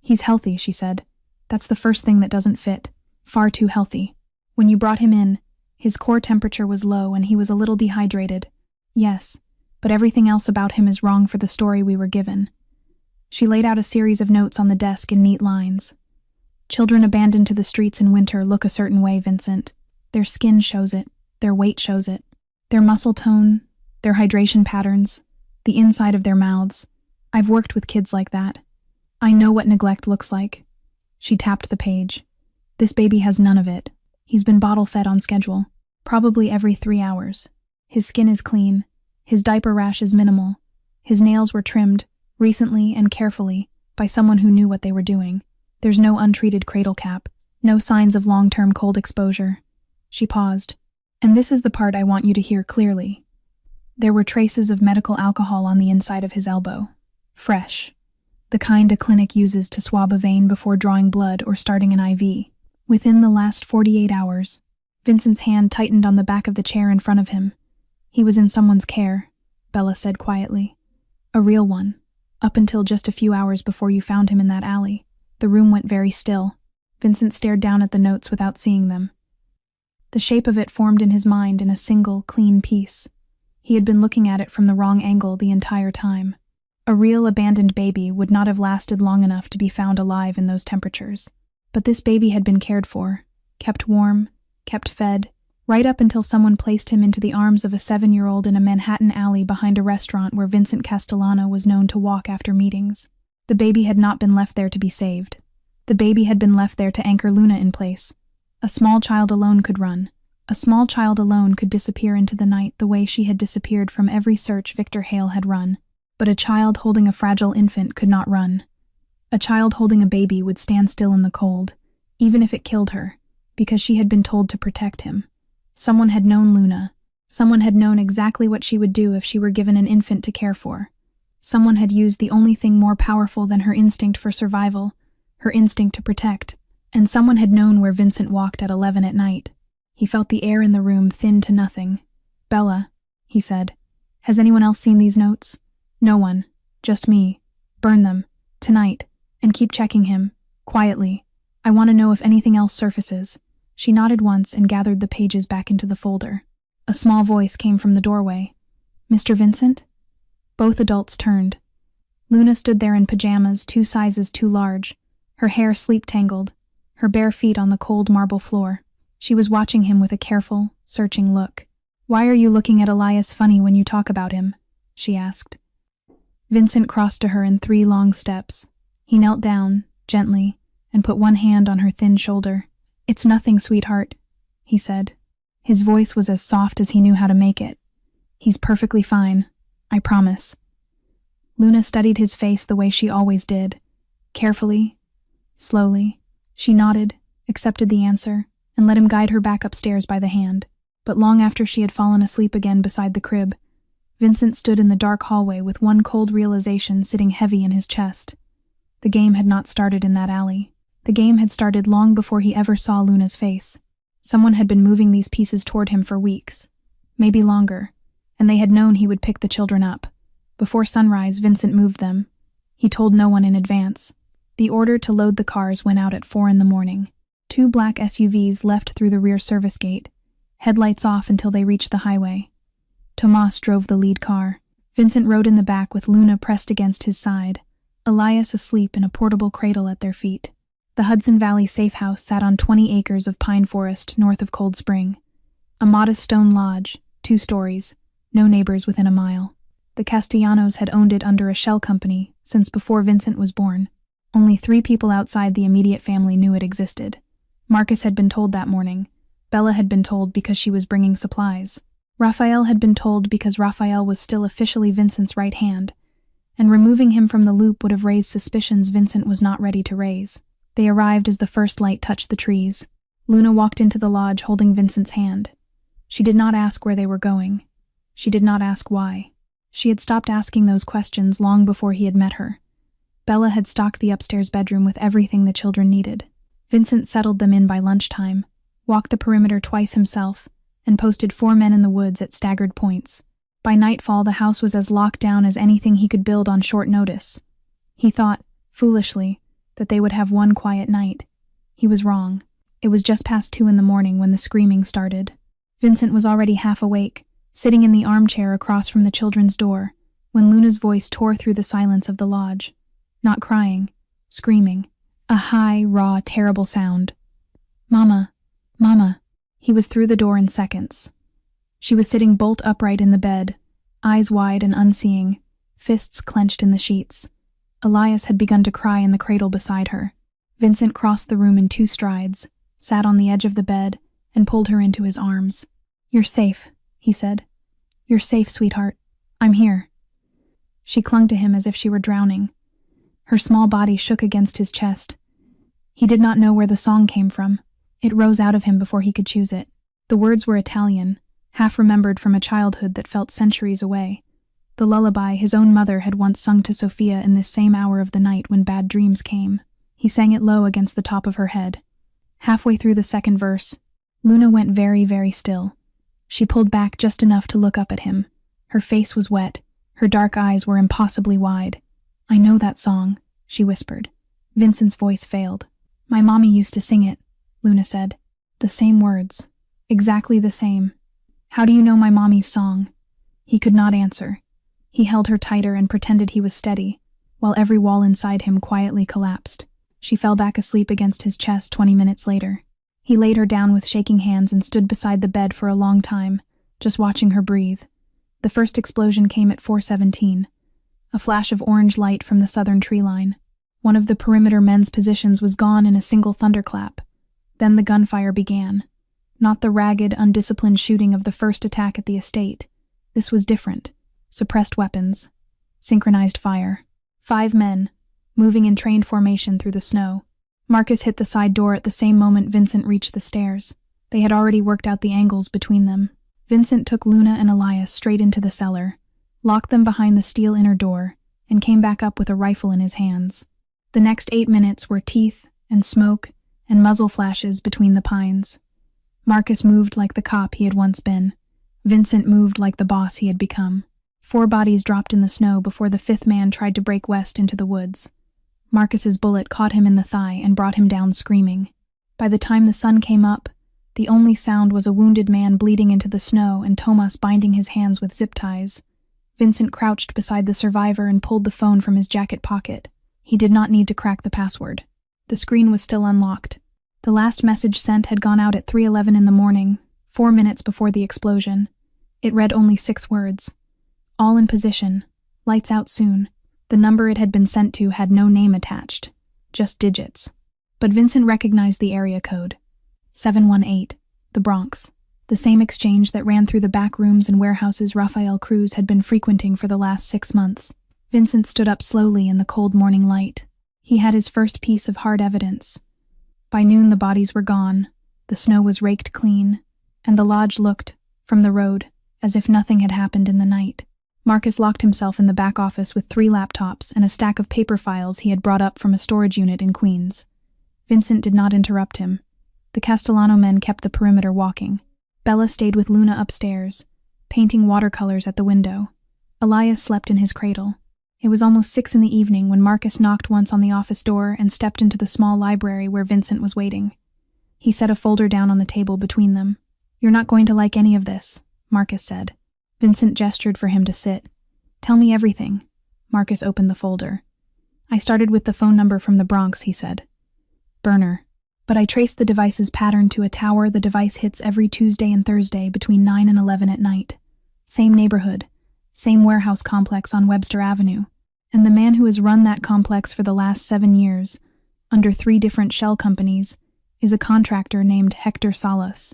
"He's healthy," she said. "That's the first thing that doesn't fit. Far too healthy. When you brought him in, his core temperature was low and he was a little dehydrated. Yes, but everything else about him is wrong for the story we were given." She laid out a series of notes on the desk in neat lines. Children abandoned to the streets in winter look a certain way, Vincent. Their skin shows it, their weight shows it, their muscle tone, their hydration patterns, the inside of their mouths. I've worked with kids like that. I know what neglect looks like. She tapped the page. This baby has none of it. He's been bottle-fed on schedule, probably every 3 hours. His skin is clean. His diaper rash is minimal. His nails were trimmed, recently and carefully, by someone who knew what they were doing. There's no untreated cradle cap, no signs of long-term cold exposure. She paused. And this is the part I want you to hear clearly. There were traces of medical alcohol on the inside of his elbow. Fresh. The kind a clinic uses to swab a vein before drawing blood or starting an IV. Within the last 48 hours, Vincent's hand tightened on the back of the chair in front of him. He was in someone's care, Bella said quietly. A real one. Up until just a few hours before you found him in that alley. The room went very still. Vincent stared down at the notes without seeing them. The shape of it formed in his mind in a single, clean piece. He had been looking at it from the wrong angle the entire time. A real abandoned baby would not have lasted long enough to be found alive in those temperatures. But this baby had been cared for, kept warm, kept fed, right up until someone placed him into the arms of a 7-year-old in a Manhattan alley behind a restaurant where Vincent Castellano was known to walk after meetings. The baby had not been left there to be saved. The baby had been left there to anchor Luna in place. A small child alone could run. A small child alone could disappear into the night the way she had disappeared from every search Victor Hale had run. But a child holding a fragile infant could not run. A child holding a baby would stand still in the cold, even if it killed her, because she had been told to protect him. Someone had known Luna. Someone had known exactly what she would do if she were given an infant to care for. Someone had used the only thing more powerful than her instinct for survival, her instinct to protect. And someone had known where Vincent walked at 11 at night. He felt the air in the room thin to nothing. Bella, he said, has anyone else seen these notes? No one. Just me. Burn them. Tonight. And keep checking him. Quietly. I want to know if anything else surfaces. She nodded once and gathered the pages back into the folder. A small voice came from the doorway. Mr. Vincent? Both adults turned. Luna stood there in pajamas 2 sizes too large, her hair sleep-tangled, her bare feet on the cold marble floor. She was watching him with a careful, searching look. Why are you looking at Elias funny when you talk about him? She asked. Vincent crossed to her in 3 long steps. He knelt down, gently, and put one hand on her thin shoulder. It's nothing, sweetheart, he said. His voice was as soft as he knew how to make it. He's perfectly fine, I promise. Luna studied his face the way she always did. Carefully, slowly. She nodded, accepted the answer, and let him guide her back upstairs by the hand. But long after she had fallen asleep again beside the crib, Vincent stood in the dark hallway with one cold realization sitting heavy in his chest. The game had not started in that alley. The game had started long before he ever saw Luna's face. Someone had been moving these pieces toward him for weeks, maybe longer, and they had known he would pick the children up. Before sunrise, Vincent moved them. He told no one in advance. The order to load the cars went out at 4 a.m. 2 black SUVs left through the rear service gate, headlights off until they reached the highway. Tomas drove the lead car. Vincent rode in the back with Luna pressed against his side, Elias asleep in a portable cradle at their feet. The Hudson Valley safe house sat on 20 acres of pine forest north of Cold Spring. A modest stone lodge, 2 stories, no neighbors within a mile. The Castellanos had owned it under a shell company since before Vincent was born. Only 3 people outside the immediate family knew it existed. Marcus had been told that morning. Bella had been told because she was bringing supplies. Raphael had been told because Raphael was still officially Vincent's right hand, and removing him from the loop would have raised suspicions Vincent was not ready to raise. They arrived as the first light touched the trees. Luna walked into the lodge holding Vincent's hand. She did not ask where they were going. She did not ask why. She had stopped asking those questions long before he had met her. Bella had stocked the upstairs bedroom with everything the children needed. Vincent settled them in by lunchtime, walked the perimeter twice himself, and posted 4 men in the woods at staggered points. By nightfall, the house was as locked down as anything he could build on short notice. He thought, foolishly, that they would have one quiet night. He was wrong. It was just past 2 a.m. when the screaming started. Vincent was already half awake, sitting in the armchair across from the children's door, when Luna's voice tore through the silence of the lodge. Not crying, screaming. A high, raw, terrible sound. "Mama, Mama." He was through the door in seconds. She was sitting bolt upright in the bed, eyes wide and unseeing, fists clenched in the sheets. Elias had begun to cry in the cradle beside her. Vincent crossed the room in 2 strides, sat on the edge of the bed, and pulled her into his arms. "You're safe," he said. "You're safe, sweetheart. I'm here." She clung to him as if she were drowning. Her small body shook against his chest. He did not know where the song came from. It rose out of him before he could choose it. The words were Italian, half-remembered from a childhood that felt centuries away. The lullaby his own mother had once sung to Sophia in this same hour of the night when bad dreams came. He sang it low against the top of her head. Halfway through the second verse, Luna went very, very still. She pulled back just enough to look up at him. Her face was wet. Her dark eyes were impossibly wide. "I know that song," she whispered. Vincent's voice failed. "My mommy used to sing it," Luna said. "The same words. Exactly the same." "How do you know my mommy's song?" He could not answer. He held her tighter and pretended he was steady, while every wall inside him quietly collapsed. She fell back asleep against his chest 20 minutes later. He laid her down with shaking hands and stood beside the bed for a long time, just watching her breathe. The first explosion came at 4:17. A flash of orange light from the southern tree line. One of the perimeter men's positions was gone in a single thunderclap. Then the gunfire began. Not the ragged, undisciplined shooting of the first attack at the estate. This was different. Suppressed weapons. Synchronized fire. 5 men, moving in trained formation through the snow. Marcus hit the side door at the same moment Vincent reached the stairs. They had already worked out the angles between them. Vincent took Luna and Elias straight into the cellar, locked them behind the steel inner door, and came back up with a rifle in his hands. The next 8 minutes were teeth and smoke and muzzle flashes between the pines. Marcus moved like the cop he had once been. Vincent moved like the boss he had become. 4 bodies dropped in the snow before the 5th man tried to break west into the woods. Marcus's bullet caught him in the thigh and brought him down screaming. By the time the sun came up, the only sound was a wounded man bleeding into the snow and Tomas binding his hands with zip ties. Vincent crouched beside the survivor and pulled the phone from his jacket pocket. He did not need to crack the password. The screen was still unlocked. The last message sent had gone out at 3:11 in the morning, 4 minutes before the explosion. It read only 6 words. "All in position. Lights out soon." The number it had been sent to had no name attached, just digits. But Vincent recognized the area code. 718, the Bronx. The same exchange that ran through the back rooms and warehouses Rafael Cruz had been frequenting for the last 6 months. Vincent stood up slowly in the cold morning light. He had his first piece of hard evidence. By noon the bodies were gone, the snow was raked clean, and the lodge looked, from the road, as if nothing had happened in the night. Marcus locked himself in the back office with 3 laptops and a stack of paper files he had brought up from a storage unit in Queens. Vincent did not interrupt him. The Castellano men kept the perimeter walking. Bella stayed with Luna upstairs, painting watercolors at the window. Elias slept in his cradle. It was almost 6 in the evening when Marcus knocked once on the office door and stepped into the small library where Vincent was waiting. He set a folder down on the table between them. "You're not going to like any of this," Marcus said. Vincent gestured for him to sit. "Tell me everything." Marcus opened the folder. "I started with the phone number from the Bronx," he said. "Burner. But I traced the device's pattern to a tower the device hits every Tuesday and Thursday between 9 and 11 at night. Same neighborhood, same warehouse complex on Webster Avenue. And the man who has run that complex for the last 7 years, under 3 different shell companies, is a contractor named Hector Salas."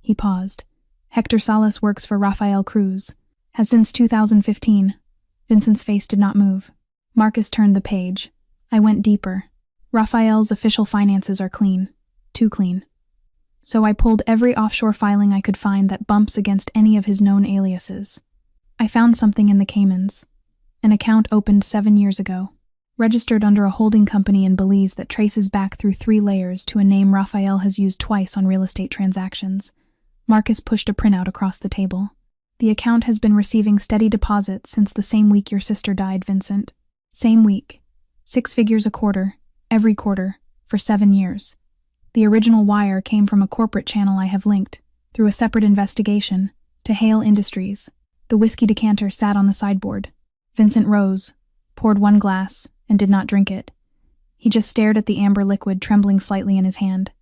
He paused. "Hector Salas works for Rafael Cruz. Has since 2015. Vincent's face did not move. Marcus turned the page. I went deeper. Rafael's official finances are clean. Too clean. So I pulled every offshore filing I could find that bumps against any of his known aliases. I found something in the Caymans. An account opened 7 years ago, registered under a holding company in Belize that traces back through 3 layers to a name Rafael has used twice on real estate transactions. Marcus pushed a printout across the table. "The account has been receiving steady deposits since the same week your sister died, Vincent. Same week. 6 figures a quarter, every quarter, for 7 years. The original wire came from a corporate channel I have linked, through a separate investigation, to Hale Industries." The whiskey decanter sat on the sideboard. Vincent rose, poured 1 glass, and did not drink it. He just stared at the amber liquid trembling slightly in his hand.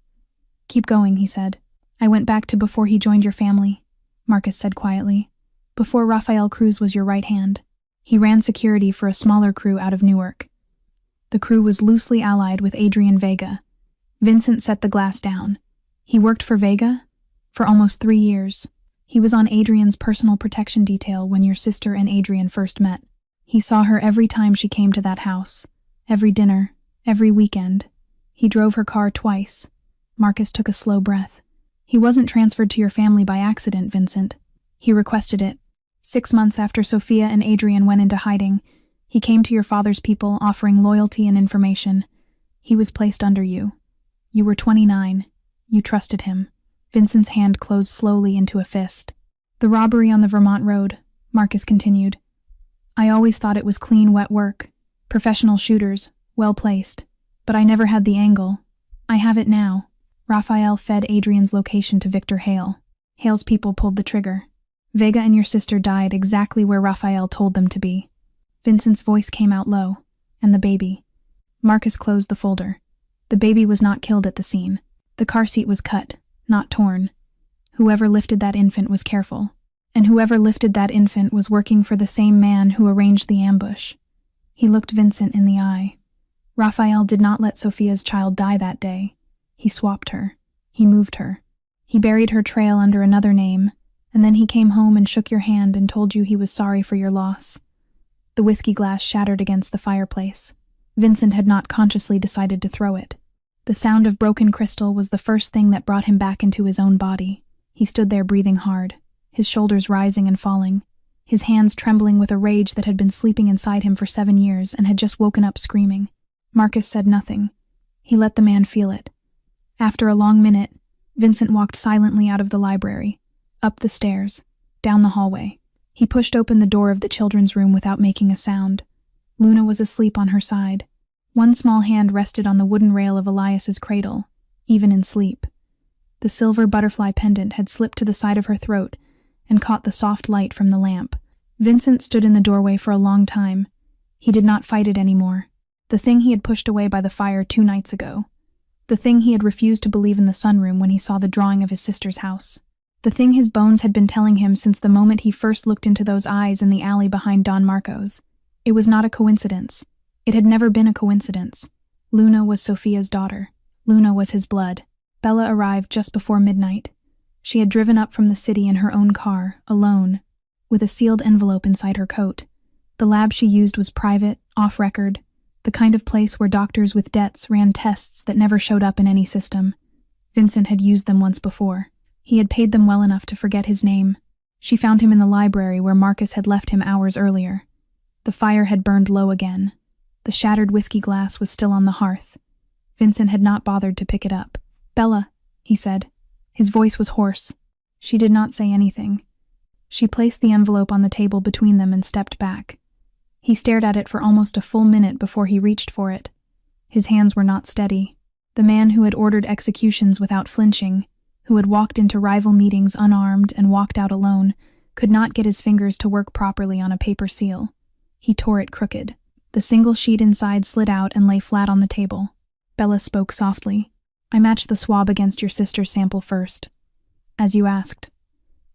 "Keep going," he said. "I went back to before he joined your family," Marcus said quietly. "Before Rafael Cruz was your right hand. He ran security for a smaller crew out of Newark. The crew was loosely allied with Adrian Vega." Vincent set the glass down. "He worked for Vega? For almost 3 years. He was on Adrian's personal protection detail when your sister and Adrian first met. He saw her every time she came to that house. Every dinner. Every weekend. He drove her car twice." Marcus took a slow breath. "He wasn't transferred to your family by accident, Vincent. He requested it. 6 months after Sophia and Adrian went into hiding, he came to your father's people offering loyalty and information. He was placed under you. You were 29. You trusted him." Vincent's hand closed slowly into a fist. "The robbery on the Vermont road," Marcus continued. "I always thought it was clean, wet work. Professional shooters, well placed. But I never had the angle. I have it now." Rafael fed Adrian's location to Victor Hale. Hale's people pulled the trigger. "Vega and your sister died exactly where Rafael told them to be." Vincent's voice came out low. "And the baby." Marcus closed the folder. "The baby was not killed at the scene. The car seat was cut, not torn. Whoever lifted that infant was careful. And whoever lifted that infant was working for the same man who arranged the ambush." He looked Vincent in the eye. "Rafael did not let Sophia's child die that day. He swapped her. He moved her. He buried her trail under another name, and then he came home and shook your hand and told you he was sorry for your loss." The whiskey glass shattered against the fireplace. Vincent had not consciously decided to throw it. The sound of broken crystal was the first thing that brought him back into his own body. He stood there breathing hard, his shoulders rising and falling, his hands trembling with a rage that had been sleeping inside him for 7 years and had just woken up screaming. Marcus said nothing. He let the man feel it. After a long minute, Vincent walked silently out of the library, up the stairs, down the hallway. He pushed open the door of the children's room without making a sound. Luna was asleep on her side. One small hand rested on the wooden rail of Elias's cradle, even in sleep. The silver butterfly pendant had slipped to the side of her throat and caught the soft light from the lamp. Vincent stood in the doorway for a long time. He did not fight it anymore. The thing he had pushed away by the fire 2 nights ago. The thing he had refused to believe in the sunroom when he saw the drawing of his sister's house. The thing his bones had been telling him since the moment he first looked into those eyes in the alley behind Don Marco's. It was not a coincidence. It had never been a coincidence. Luna was Sophia's daughter. Luna was his blood. Bella arrived just before midnight. She had driven up from the city in her own car, alone, with a sealed envelope inside her coat. The lab she used was private, off-record, the kind of place where doctors with debts ran tests that never showed up in any system. Vincent had used them once before. He had paid them well enough to forget his name. She found him in the library where Marcus had left him hours earlier. The fire had burned low again. The shattered whiskey glass was still on the hearth. Vincent had not bothered to pick it up. "Bella," he said. His voice was hoarse. She did not say anything. She placed the envelope on the table between them and stepped back. He stared at it for almost a full minute before he reached for it. His hands were not steady. The man who had ordered executions without flinching, who had walked into rival meetings unarmed and walked out alone, could not get his fingers to work properly on a paper seal. He tore it crooked. The single sheet inside slid out and lay flat on the table. Bella spoke softly. "I matched the swab against your sister's sample first, as you asked.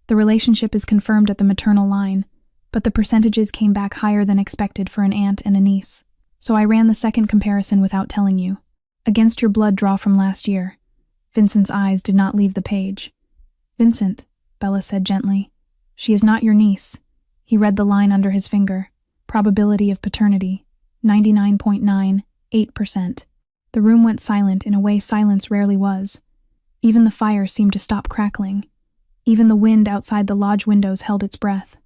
The relationship is confirmed at the maternal line, but the percentages came back higher than expected for an aunt and a niece. So I ran the second comparison without telling you. Against your blood draw from last year." Vincent's eyes did not leave the page. "Vincent," Bella said gently, "she is not your niece." He read the line under his finger. Probability of paternity, 99.98%. The room went silent in a way silence rarely was. Even the fire seemed to stop crackling. Even the wind outside the lodge windows held its breath.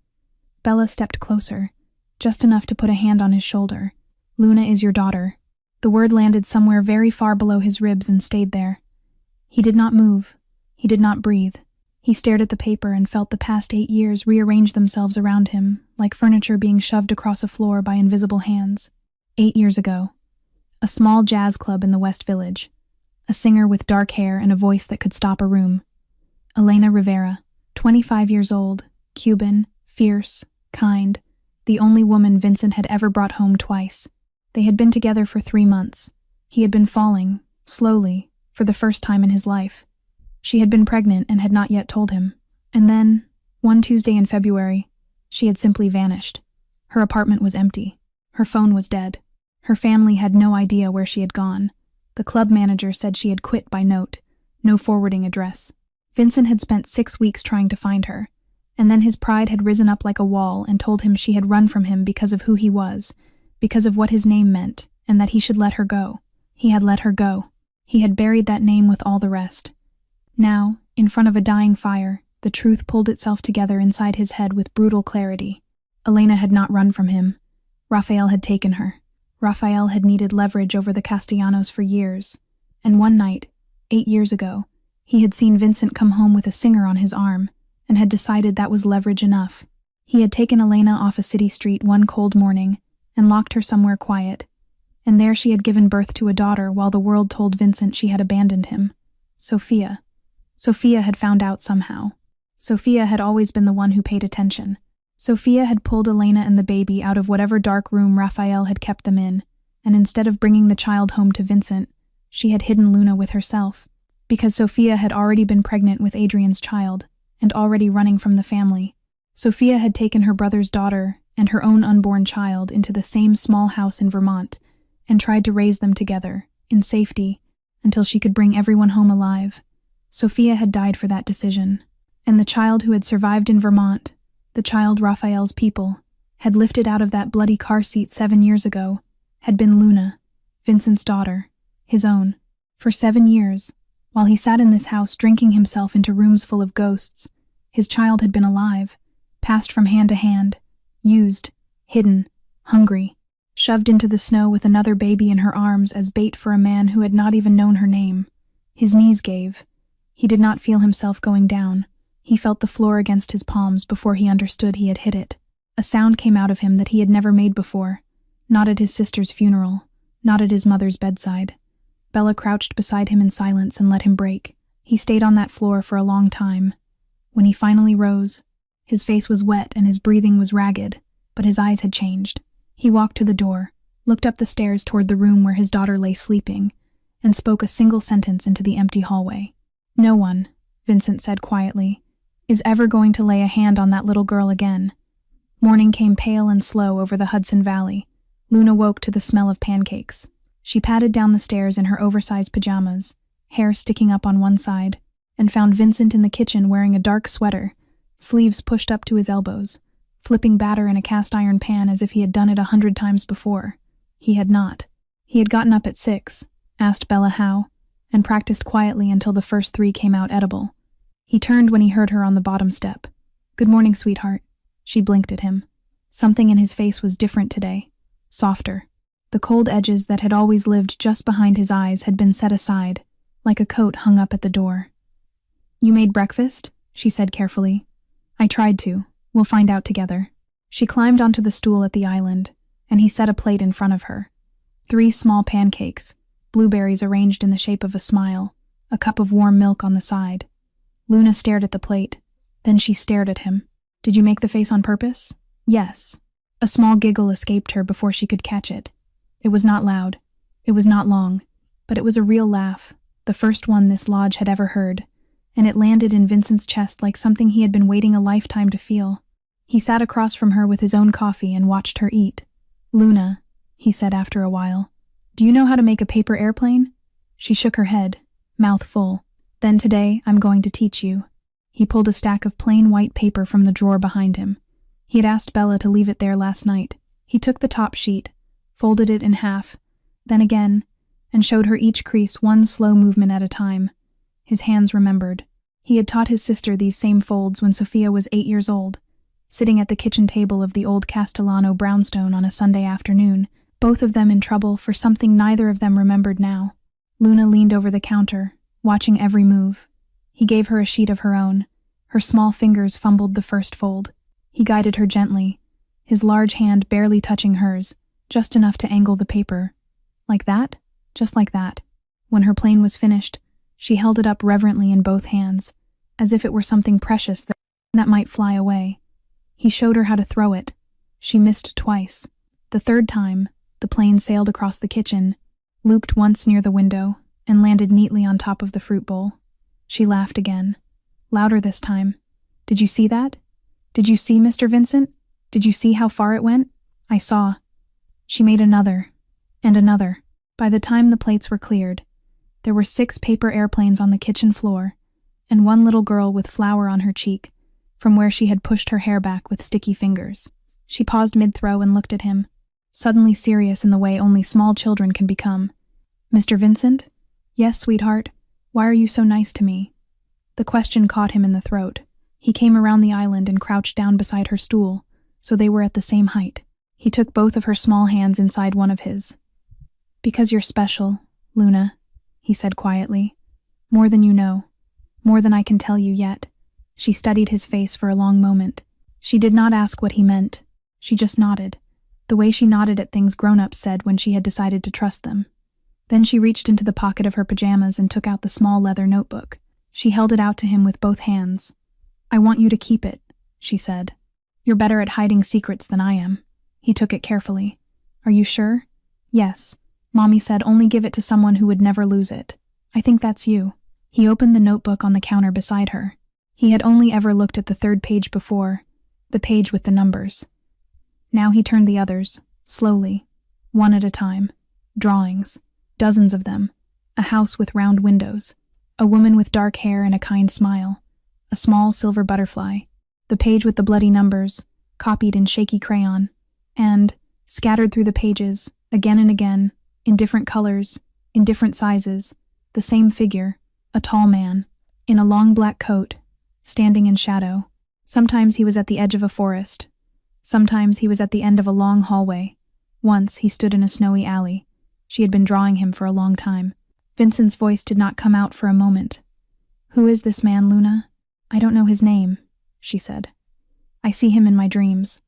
Bella stepped closer, just enough to put a hand on his shoulder. "Luna is your daughter." The word landed somewhere very far below his ribs and stayed there. He did not move. He did not breathe. He stared at the paper and felt the past 8 years rearrange themselves around him, like furniture being shoved across a floor by invisible hands. 8 years ago. A small jazz club in the West Village. A singer with dark hair and a voice that could stop a room. Elena Rivera, 25 years old, Cuban, fierce, kind, the only woman Vincent had ever brought home twice. They had been together for 3 months. He had been falling, slowly, for the first time in his life. She had been pregnant and had not yet told him. And then, one Tuesday in February, she had simply vanished. Her apartment was empty. Her phone was dead. Her family had no idea where she had gone. The club manager said she had quit by note, no forwarding address. Vincent had spent 6 weeks trying to find her, and then his pride had risen up like a wall and told him she had run from him because of who he was, because of what his name meant, and that he should let her go. He had let her go. He had buried that name with all the rest. Now, in front of a dying fire, the truth pulled itself together inside his head with brutal clarity. Elena had not run from him. Raphael had taken her. Raphael had needed leverage over the Castellanos for years, and one night, 8 years ago, he had seen Vincent come home with a singer on his arm, and had decided that was leverage enough. He had taken Elena off a city street one cold morning, and locked her somewhere quiet, and there she had given birth to a daughter while the world told Vincent she had abandoned him. Sophia. Sophia had found out somehow. Sophia had always been the one who paid attention. Sophia had pulled Elena and the baby out of whatever dark room Raphael had kept them in, and instead of bringing the child home to Vincent, she had hidden Luna with herself, because Sophia had already been pregnant with Adrian's child, and already running from the family. Sophia had taken her brother's daughter and her own unborn child into the same small house in Vermont, and tried to raise them together, in safety, until she could bring everyone home alive. Sophia had died for that decision, and the child who had survived in Vermont, the child Raphael's people, had lifted out of that bloody car seat 7 years ago, had been Luna, Vincent's daughter, his own. For 7 years, while he sat in this house drinking himself into rooms full of ghosts, his child had been alive, passed from hand to hand, used, hidden, hungry, shoved into the snow with another baby in her arms as bait for a man who had not even known her name. His knees gave. He did not feel himself going down. He felt the floor against his palms before he understood he had hit it. A sound came out of him that he had never made before, not at his sister's funeral, not at his mother's bedside. Bella crouched beside him in silence and let him break. He stayed on that floor for a long time. When he finally rose, his face was wet and his breathing was ragged, but his eyes had changed. He walked to the door, looked up the stairs toward the room where his daughter lay sleeping, and spoke a single sentence into the empty hallway. "No one," Vincent said quietly, "is ever going to lay a hand on that little girl again." Morning came pale and slow over the Hudson Valley. Luna woke to the smell of pancakes. She padded down the stairs in her oversized pajamas, hair sticking up on one side, and found Vincent in the kitchen wearing a dark sweater, sleeves pushed up to his elbows, flipping batter in a cast-iron pan as if he had done it 100 times before. He had not. He had gotten up at 6, asked Bella how, and practiced quietly until the first 3 came out edible. He turned when he heard her on the bottom step. "Good morning, sweetheart." She blinked at him. Something in his face was different today, softer. The cold edges that had always lived just behind his eyes had been set aside, like a coat hung up at the door. "You made breakfast?" she said carefully. "I tried to. We'll find out together." She climbed onto the stool at the island, and he set a plate in front of her. 3 small pancakes, blueberries arranged in the shape of a smile, a cup of warm milk on the side. Luna stared at the plate. Then she stared at him. "Did you make the face on purpose?" "Yes." A small giggle escaped her before she could catch it. It was not loud. It was not long. But it was a real laugh, the first one this lodge had ever heard, and it landed in Vincent's chest like something he had been waiting a lifetime to feel. He sat across from her with his own coffee and watched her eat. "Luna," he said after a while, "do you know how to make a paper airplane?" She shook her head, mouth full. "Then today I'm going to teach you." He pulled a stack of plain white paper from the drawer behind him. He had asked Bella to leave it there last night. He took the top sheet, folded it in half, then again, and showed her each crease one slow movement at a time. His hands remembered. He had taught his sister these same folds when Sophia was 8 years old, sitting at the kitchen table of the old Castellano brownstone on a Sunday afternoon, both of them in trouble for something neither of them remembered now. Luna leaned over the counter, watching every move. He gave her a sheet of her own. Her small fingers fumbled the first fold. He guided her gently, his large hand barely touching hers, just enough to angle the paper. Like that? Just like that. When her plane was finished, she held it up reverently in both hands, as if it were something precious that might fly away. He showed her how to throw it. She missed twice. The third time, the plane sailed across the kitchen, looped once near the window, and landed neatly on top of the fruit bowl. She laughed again, louder this time. "Did you see that? Did you see, Mr. Vincent? Did you see how far it went?" "I saw." She made another, and another. By the time the plates were cleared, there were 6 paper airplanes on the kitchen floor, and one little girl with flour on her cheek, from where she had pushed her hair back with sticky fingers. She paused mid-throw and looked at him, suddenly serious in the way only small children can become. "Mr. Vincent?" "Yes, sweetheart. Why are you so nice to me?" The question caught him in the throat. He came around the island and crouched down beside her stool, so they were at the same height. He took both of her small hands inside one of his. "Because you're special, Luna," he said quietly. "More than you know. More than I can tell you yet." She studied his face for a long moment. She did not ask what he meant. She just nodded, the way she nodded at things grown-ups said when she had decided to trust them. Then she reached into the pocket of her pajamas and took out the small leather notebook. She held it out to him with both hands. "I want you to keep it," she said. "You're better at hiding secrets than I am." He took it carefully. "Are you sure?" "Yes. Mommy said only give it to someone who would never lose it. I think that's you." He opened the notebook on the counter beside her. He had only ever looked at the 3rd page before, the page with the numbers. Now he turned the others, slowly, one at a time. Drawings, dozens of them. A house with round windows. A woman with dark hair and a kind smile. A small silver butterfly. The page with the bloody numbers, copied in shaky crayon. And, scattered through the pages, again and again, in different colors, in different sizes, the same figure, a tall man, in a long black coat, standing in shadow. Sometimes he was at the edge of a forest. Sometimes he was at the end of a long hallway. Once he stood in a snowy alley. She had been drawing him for a long time. Vincent's voice did not come out for a moment. "Who is this man, Luna?" "I don't know his name," she said. "I see him in my dreams.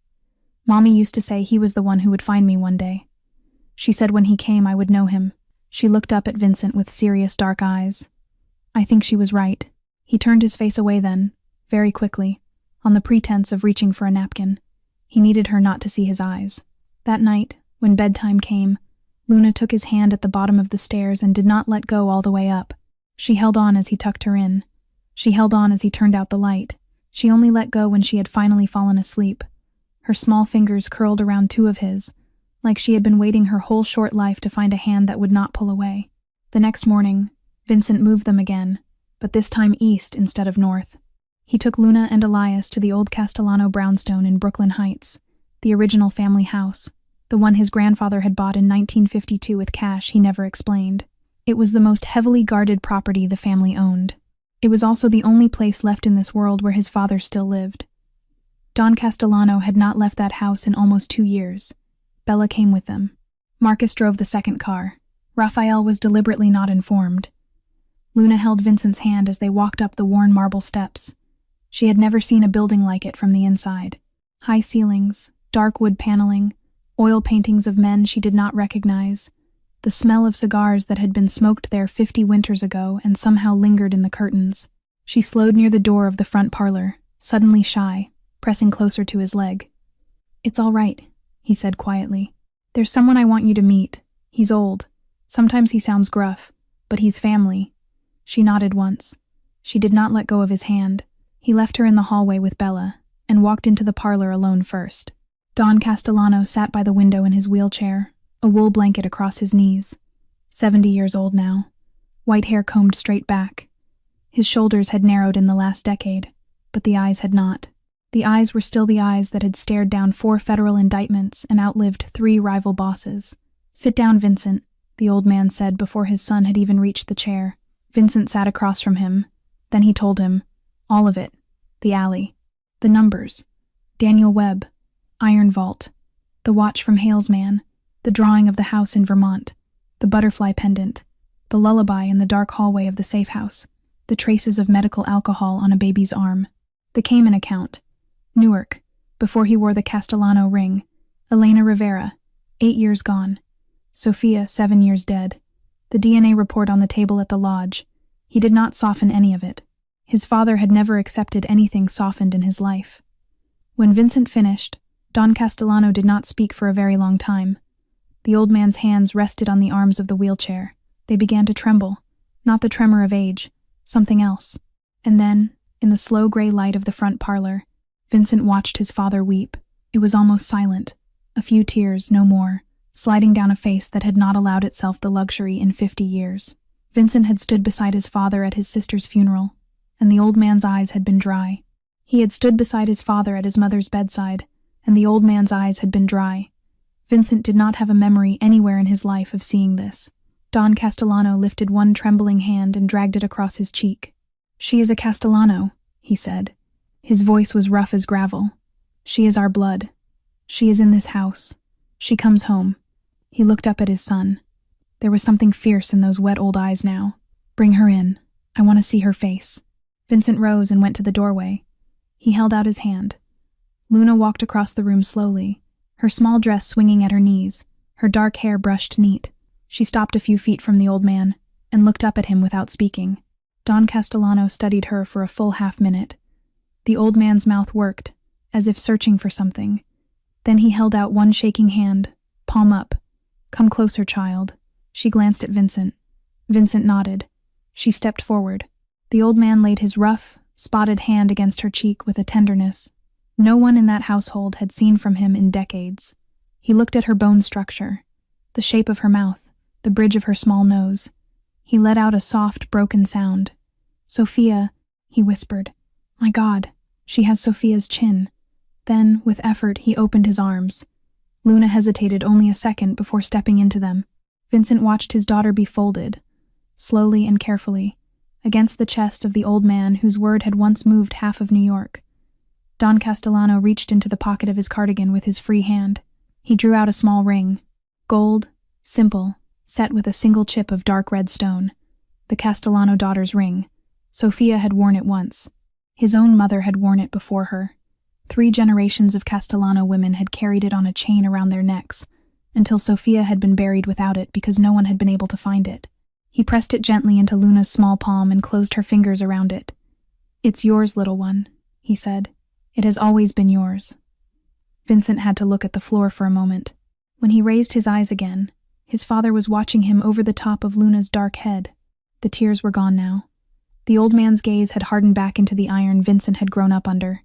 Mommy used to say he was the one who would find me one day. She said when he came I would know him." She looked up at Vincent with serious dark eyes. I think she was right. He turned his face away then, very quickly, on the pretense of reaching for a napkin. He needed her not to see his eyes. That night, when bedtime came, Luna took his hand at the bottom of the stairs and did not let go all the way up. She held on as he tucked her in. She held on as he turned out the light. She only let go when she had finally fallen asleep. Her small fingers curled around 2 of his, like she had been waiting her whole short life to find a hand that would not pull away. The next morning, Vincent moved them again, but this time east instead of north. He took Luna and Elias to the old Castellano brownstone in Brooklyn Heights, the original family house, the one his grandfather had bought in 1952 with cash he never explained. It was the most heavily guarded property the family owned. It was also the only place left in this world where his father still lived. Don Castellano had not left that house in almost 2 years. Bella came with them. Marcus drove the second car. Raphael was deliberately not informed. Luna held Vincent's hand as they walked up the worn marble steps. She had never seen a building like it from the inside. High ceilings, dark wood paneling, oil paintings of men she did not recognize, the smell of cigars that had been smoked there 50 winters ago and somehow lingered in the curtains. She slowed near the door of the front parlor, suddenly shy, pressing closer to his leg. "It's all right," he said quietly. "There's someone I want you to meet. He's old. Sometimes he sounds gruff, but he's family." She nodded once. She did not let go of his hand. He left her in the hallway with Bella, and walked into the parlor alone first. Don Castellano sat by the window in his wheelchair, a wool blanket across his knees. 70 years old now. White hair combed straight back. His shoulders had narrowed in the last decade, but the eyes had not. The eyes were still the eyes that had stared down 4 federal indictments and outlived 3 rival bosses. "Sit down, Vincent," the old man said before his son had even reached the chair. Vincent sat across from him. Then he told him. All of it. The alley. The numbers. Daniel Webb. Iron Vault. The watch from Hale's man. The drawing of the house in Vermont. The butterfly pendant. The lullaby in the dark hallway of the safe house. The traces of medical alcohol on a baby's arm. The Cayman account. Newark. Before he wore the Castellano ring. Elena Rivera. 8 years gone. Sophia, 7 years dead. The DNA report on the table at the lodge. He did not soften any of it. His father had never accepted anything softened in his life. When Vincent finished, Don Castellano did not speak for a very long time. The old man's hands rested on the arms of the wheelchair. They began to tremble. Not the tremor of age, something else. And then, in the slow gray light of the front parlor, Vincent watched his father weep. It was almost silent. A few tears, no more, sliding down a face that had not allowed itself the luxury in 50 years. Vincent had stood beside his father at his sister's funeral, and the old man's eyes had been dry. He had stood beside his father at his mother's bedside, and the old man's eyes had been dry. Vincent did not have a memory anywhere in his life of seeing this. Don Castellano lifted one trembling hand and dragged it across his cheek. "She is a Castellano," he said. His voice was rough as gravel. "She is our blood. She is in this house. She comes home." He looked up at his son. There was something fierce in those wet old eyes now. "Bring her in. I want to see her face." Vincent rose and went to the doorway. He held out his hand. Luna walked across the room slowly, her small dress swinging at her knees, her dark hair brushed neat. She stopped a few feet from the old man and looked up at him without speaking. Don Castellano studied her for a full half-minute. The old man's mouth worked, as if searching for something. Then he held out one shaking hand, palm up. "Come closer, child." She glanced at Vincent. Vincent nodded. She stepped forward. The old man laid his rough, spotted hand against her cheek with a tenderness no one in that household had seen from him in decades. He looked at her bone structure, the shape of her mouth, the bridge of her small nose. He let out a soft, broken sound. "Sophia," he whispered. "My God, she has Sophia's chin." Then, with effort, he opened his arms. Luna hesitated only a second before stepping into them. Vincent watched his daughter be folded, slowly and carefully, against the chest of the old man whose word had once moved half of New York. Don Castellano reached into the pocket of his cardigan with his free hand. He drew out a small ring, gold, simple, set with a single chip of dark red stone. The Castellano daughter's ring. Sophia had worn it once. His own mother had worn it before her. 3 generations of Castellano women had carried it on a chain around their necks, until Sophia had been buried without it because no one had been able to find it. He pressed it gently into Luna's small palm and closed her fingers around it. "It's yours, little one," he said. "It has always been yours." Vincent had to look at the floor for a moment. When he raised his eyes again, his father was watching him over the top of Luna's dark head. The tears were gone now. The old man's gaze had hardened back into the iron Vincent had grown up under.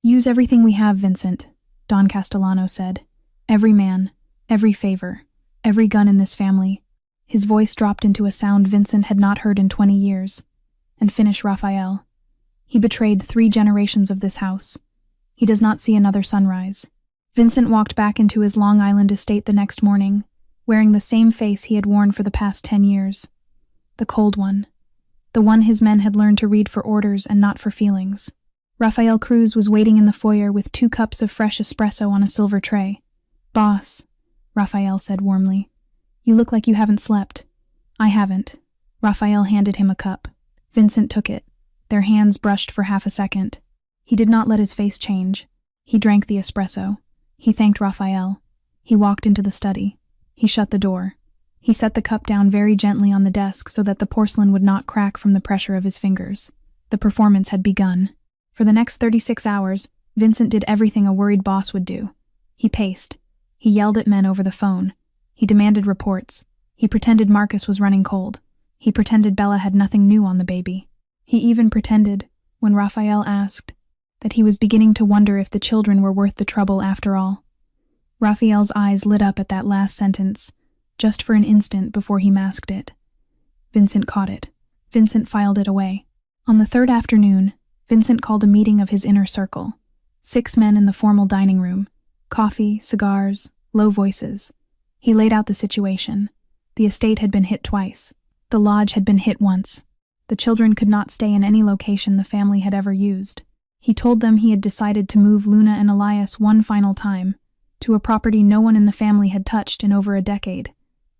"Use everything we have, Vincent," Don Castellano said. "Every man, every favor, every gun in this family." His voice dropped into a sound Vincent had not heard in 20 years. "And finish Raphael. He betrayed 3 generations of this house. He does not see another sunrise." Vincent walked back into his Long Island estate the next morning, wearing the same face he had worn for the past 10 years. The cold one. The one his men had learned to read for orders and not for feelings. Raphael Cruz was waiting in the foyer with 2 cups of fresh espresso on a silver tray. "Boss," Raphael said warmly, "you look like you haven't slept." "I haven't." Raphael handed him a cup. Vincent took it. Their hands brushed for half a second. He did not let his face change. He drank the espresso. He thanked Raphael. He walked into the study. He shut the door. He set the cup down very gently on the desk so that the porcelain would not crack from the pressure of his fingers. The performance had begun. For the next 36 hours, Vincent did everything a worried boss would do. He paced. He yelled at men over the phone. He demanded reports. He pretended Marcus was running cold. He pretended Bella had nothing new on the baby. He even pretended, when Raphael asked, that he was beginning to wonder if the children were worth the trouble after all. Raphael's eyes lit up at that last sentence, just for an instant before he masked it. Vincent caught it. Vincent filed it away. On the 3rd afternoon, Vincent called a meeting of his inner circle. 6 men in the formal dining room. Coffee, cigars, low voices. He laid out the situation. The estate had been hit twice. The lodge had been hit once. The children could not stay in any location the family had ever used. He told them he had decided to move Luna and Elias one final time, to a property no one in the family had touched in over a decade.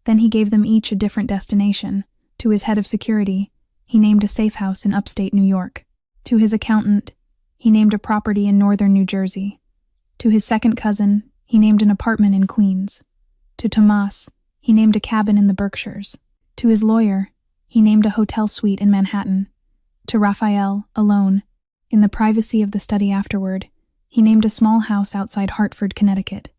Then he gave them each a different destination. To his head of security, he named a safe house in upstate New York. To his accountant, he named a property in northern New Jersey. To his second cousin, he named an apartment in Queens. To Tomas, he named a cabin in the Berkshires. To his lawyer, he named a hotel suite in Manhattan. To Raphael, alone, in the privacy of the study afterward, he named a small house outside Hartford, Connecticut.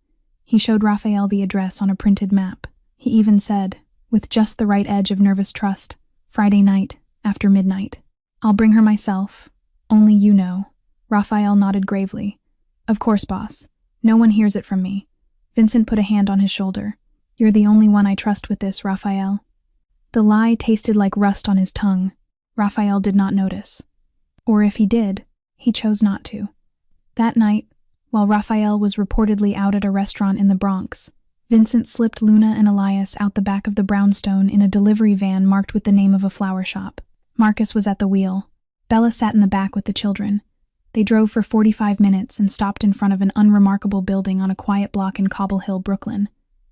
He showed Raphael the address on a printed map. He even said, with just the right edge of nervous trust, Friday night, after midnight. I'll bring her myself. Only you know. Raphael nodded gravely. Of course, boss. No one hears it from me. Vincent put a hand on his shoulder. You're the only one I trust with this, Raphael. The lie tasted like rust on his tongue. Raphael did not notice. Or if he did, he chose not to. That night, while Raphael was reportedly out at a restaurant in the Bronx, Vincent slipped Luna and Elias out the back of the brownstone in a delivery van marked with the name of a flower shop. Marcus was at the wheel. Bella sat in the back with the children. They drove for 45 minutes and stopped in front of an unremarkable building on a quiet block in Cobble Hill, Brooklyn.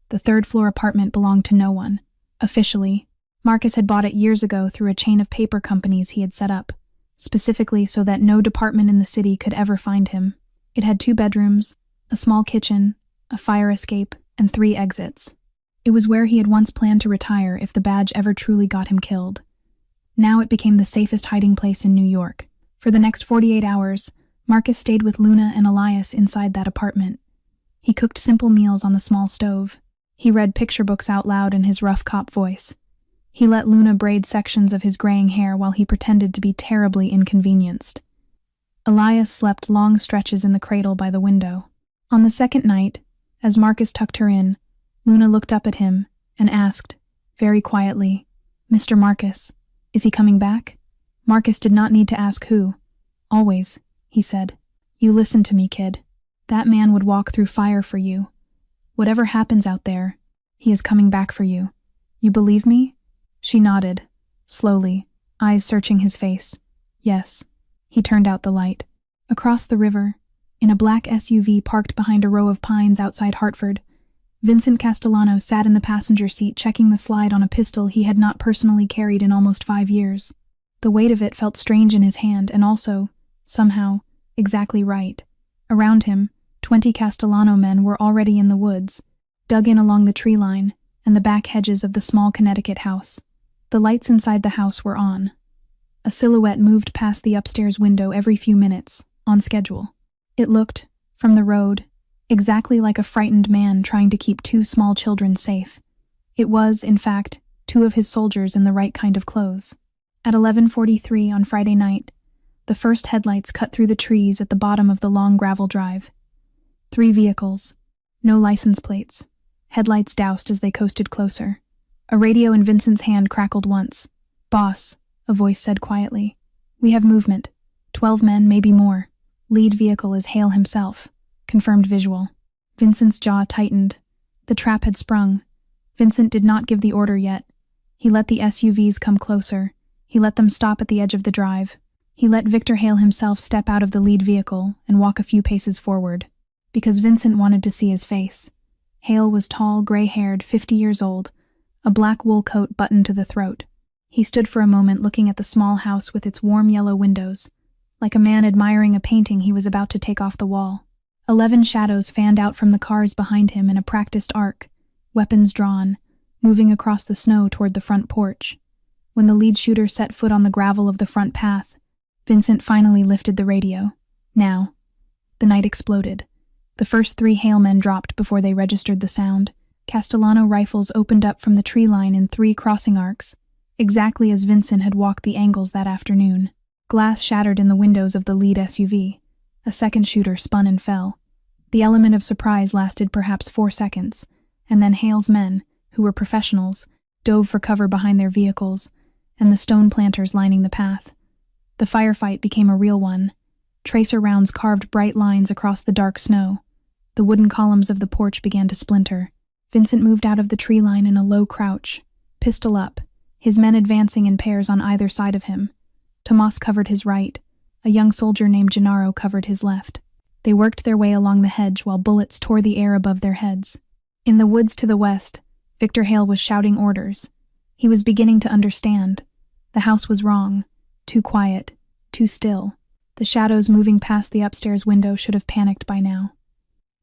The third-floor apartment belonged to no one. Officially, Marcus had bought it years ago through a chain of paper companies he had set up, specifically so that no department in the city could ever find him. It had 2 bedrooms, a small kitchen, a fire escape, and 3 exits. It was where he had once planned to retire if the badge ever truly got him killed. Now it became the safest hiding place in New York. For the next 48 hours, Marcus stayed with Luna and Elias inside that apartment. He cooked simple meals on the small stove. He read picture books out loud in his rough cop voice. He let Luna braid sections of his graying hair while he pretended to be terribly inconvenienced. Elias slept long stretches in the cradle by the window. On the second night, as Marcus tucked her in, Luna looked up at him and asked, very quietly, Mr. Marcus, is he coming back? Marcus did not need to ask who. Always, he said. You listen to me, kid. That man would walk through fire for you. Whatever happens out there, he is coming back for you. You believe me? She nodded, slowly, eyes searching his face. Yes. He turned out the light. Across the river, in a black SUV parked behind a row of pines outside Hartford, Vincent Castellano sat in the passenger seat checking the slide on a pistol he had not personally carried in almost 5 years. The weight of it felt strange in his hand and also, somehow, exactly right. Around him, 20 Castellano men were already in the woods, dug in along the tree line and the back hedges of the small Connecticut house. The lights inside the house were on. A silhouette moved past the upstairs window every few minutes, on schedule. It looked, from the road, exactly like a frightened man trying to keep 2 small children safe. It was, in fact, 2 of his soldiers in the right kind of clothes. At 11:43 on Friday night, the first headlights cut through the trees at the bottom of the long gravel drive. 3 vehicles, no license plates, headlights doused as they coasted closer. A radio in Vincent's hand crackled once. Boss, a voice said quietly. We have movement. 12 men, maybe more. Lead vehicle is Hale himself. Confirmed visual. Vincent's jaw tightened. The trap had sprung. Vincent did not give the order yet. He let the SUVs come closer. He let them stop at the edge of the drive. He let Victor Hale himself step out of the lead vehicle and walk a few paces forward. Because Vincent wanted to see his face. Hale was tall, gray-haired, 50 years old, a black wool coat buttoned to the throat. He stood for a moment looking at the small house with its warm yellow windows, like a man admiring a painting he was about to take off the wall. 11 shadows fanned out from the cars behind him in a practiced arc, weapons drawn, moving across the snow toward the front porch. When the lead shooter set foot on the gravel of the front path, Vincent finally lifted the radio. Now. The night exploded. The first 3 Hale men dropped before they registered the sound. Castellano rifles opened up from the tree line in 3 crossing arcs, exactly as Vincent had walked the angles that afternoon. Glass shattered in the windows of the lead SUV. A second shooter spun and fell. The element of surprise lasted perhaps 4 seconds, and then Hale's men, who were professionals, dove for cover behind their vehicles, and the stone planters lining the path. The firefight became a real one. Tracer rounds carved bright lines across the dark snow. The wooden columns of the porch began to splinter. Vincent moved out of the tree line in a low crouch, pistol up, his men advancing in pairs on either side of him. Tomas covered his right. A young soldier named Gennaro covered his left. They worked their way along the hedge while bullets tore the air above their heads. In the woods to the west, Victor Hale was shouting orders. He was beginning to understand. The house was wrong. Too quiet. Too still. The shadows moving past the upstairs window should have panicked by now.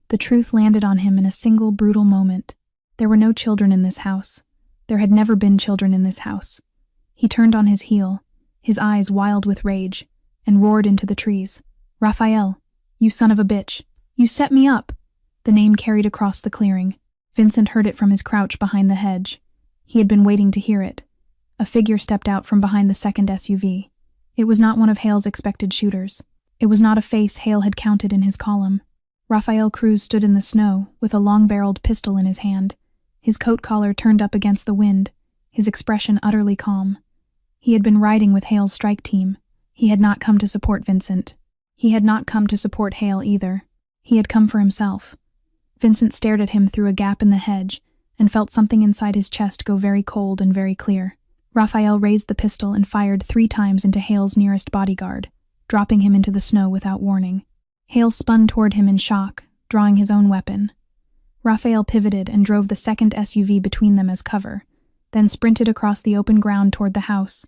The truth landed on him in a single brutal moment. There were no children in this house. There had never been children in this house. He turned on his heel, his eyes wild with rage, and roared into the trees. Raphael, you son of a bitch. You set me up. The name carried across the clearing. Vincent heard it from his crouch behind the hedge. He had been waiting to hear it. A figure stepped out from behind the second SUV. It was not one of Hale's expected shooters. It was not a face Hale had counted in his column. Raphael Cruz stood in the snow, with a long-barreled pistol in his hand, his coat collar turned up against the wind, his expression utterly calm. He had been riding with Hale's strike team. He had not come to support Vincent. He had not come to support Hale either. He had come for himself. Vincent stared at him through a gap in the hedge and felt something inside his chest go very cold and very clear. Raphael raised the pistol and fired 3 times into Hale's nearest bodyguard, dropping him into the snow without warning. Hale spun toward him in shock, drawing his own weapon. Raphael pivoted and drove the second SUV between them as cover, then sprinted across the open ground toward the house,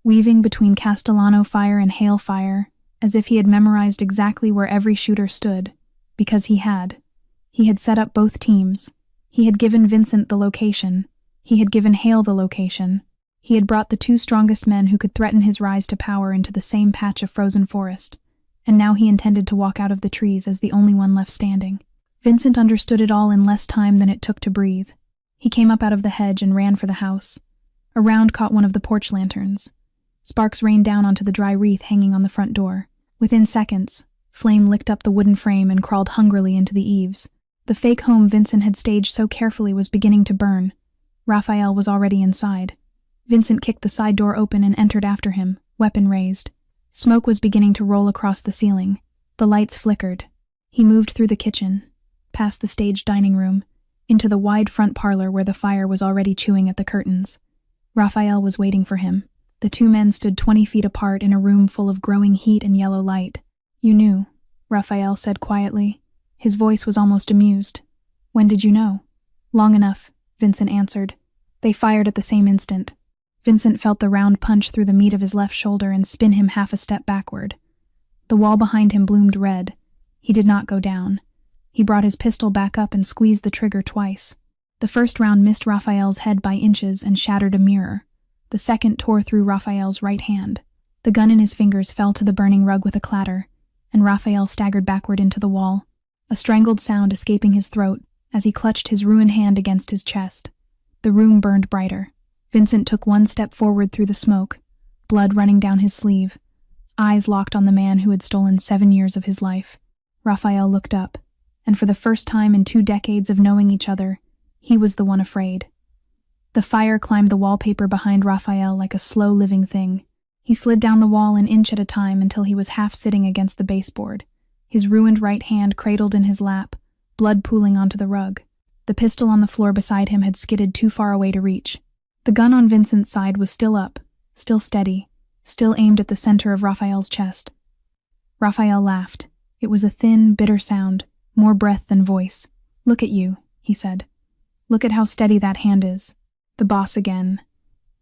weaving between Castellano fire and Hale fire, as if he had memorized exactly where every shooter stood, because he had. He had set up both teams. He had given Vincent the location. He had given Hale the location. He had brought the 2 strongest men who could threaten his rise to power into the same patch of frozen forest, and now he intended to walk out of the trees as the only one left standing. Vincent understood it all in less time than it took to breathe. He came up out of the hedge and ran for the house. A round caught one of the porch lanterns. Sparks rained down onto the dry wreath hanging on the front door. Within seconds, flame licked up the wooden frame and crawled hungrily into the eaves. The fake home Vincent had staged so carefully was beginning to burn. Raphael was already inside. Vincent kicked the side door open and entered after him, weapon raised. Smoke was beginning to roll across the ceiling. The lights flickered. He moved through the kitchen, past the staged dining room, into the wide front parlor where the fire was already chewing at the curtains. Raphael was waiting for him. The 2 men stood 20 feet apart in a room full of growing heat and yellow light. "You knew," Raphael said quietly. His voice was almost amused. "When did you know?" "Long enough," Vincent answered. They fired at the same instant. Vincent felt the round punch through the meat of his left shoulder and spin him half a step backward. The wall behind him bloomed red. He did not go down. He brought his pistol back up and squeezed the trigger twice. The first round missed Raphael's head by inches and shattered a mirror. The second tore through Raphael's right hand. The gun in his fingers fell to the burning rug with a clatter, and Raphael staggered backward into the wall, a strangled sound escaping his throat as he clutched his ruined hand against his chest. The room burned brighter. Vincent took 1 step forward through the smoke, blood running down his sleeve, eyes locked on the man who had stolen 7 years of his life. Raphael looked up, and for the first time in 2 decades of knowing each other, he was the one afraid. The fire climbed the wallpaper behind Raphael like a slow-living thing. He slid down the wall an inch at a time until he was half sitting against the baseboard, his ruined right hand cradled in his lap, blood pooling onto the rug. The pistol on the floor beside him had skidded too far away to reach. The gun on Vincent's side was still up, still steady, still aimed at the center of Raphael's chest. Raphael laughed. It was a thin, bitter sound, more breath than voice. "Look at you," he said. "Look at how steady that hand is. The boss again.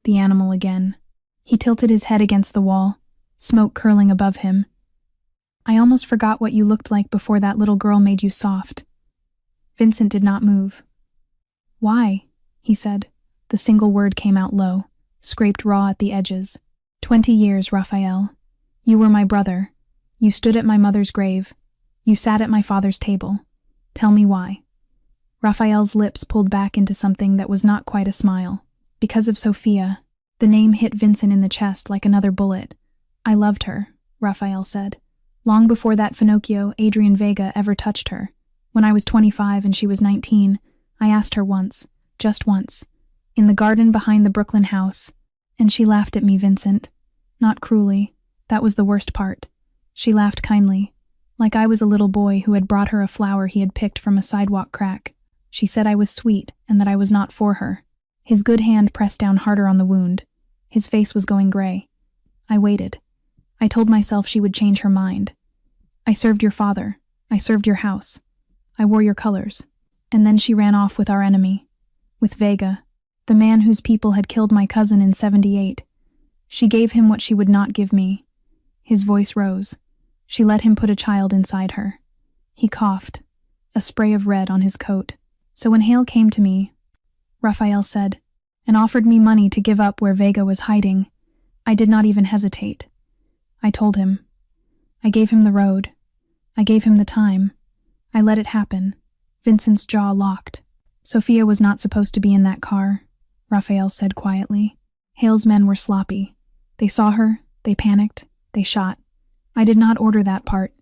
The animal again." He tilted his head against the wall, smoke curling above him. "I almost forgot what you looked like before that little girl made you soft." Vincent did not move. "Why?" he said. The single word came out low, scraped raw at the edges. 20 years, Raphael. You were my brother. You stood at my mother's grave. You sat at my father's table. Tell me why." Raphael's lips pulled back into something that was not quite a smile. "Because of Sophia." The name hit Vincent in the chest like another bullet. "I loved her," Raphael said. "Long before that Finocchio, Adrian Vega, ever touched her. When I was 25 and she was 19, I asked her once, just once, in the garden behind the Brooklyn house, and she laughed at me, Vincent. Not cruelly. That was the worst part. She laughed kindly, like I was a little boy who had brought her a flower he had picked from a sidewalk crack. She said I was sweet and that I was not for her." His good hand pressed down harder on the wound. His face was going gray. "I waited. I told myself she would change her mind. I served your father. I served your house. I wore your colors. And then she ran off with our enemy. With Vega, the man whose people had killed my cousin in 78. She gave him what she would not give me." His voice rose. She let him put a child inside her. He coughed, a spray of red on his coat. "So when Hale came to me," Raphael said, "and offered me money to give up where Vega was hiding, I did not even hesitate. I told him. I gave him the road. I gave him the time. I let it happen. Vincent's jaw locked. Sophia was not supposed to be in that car, Raphael said quietly. Hale's men were sloppy. They saw her, they panicked, they shot. I did not order that part.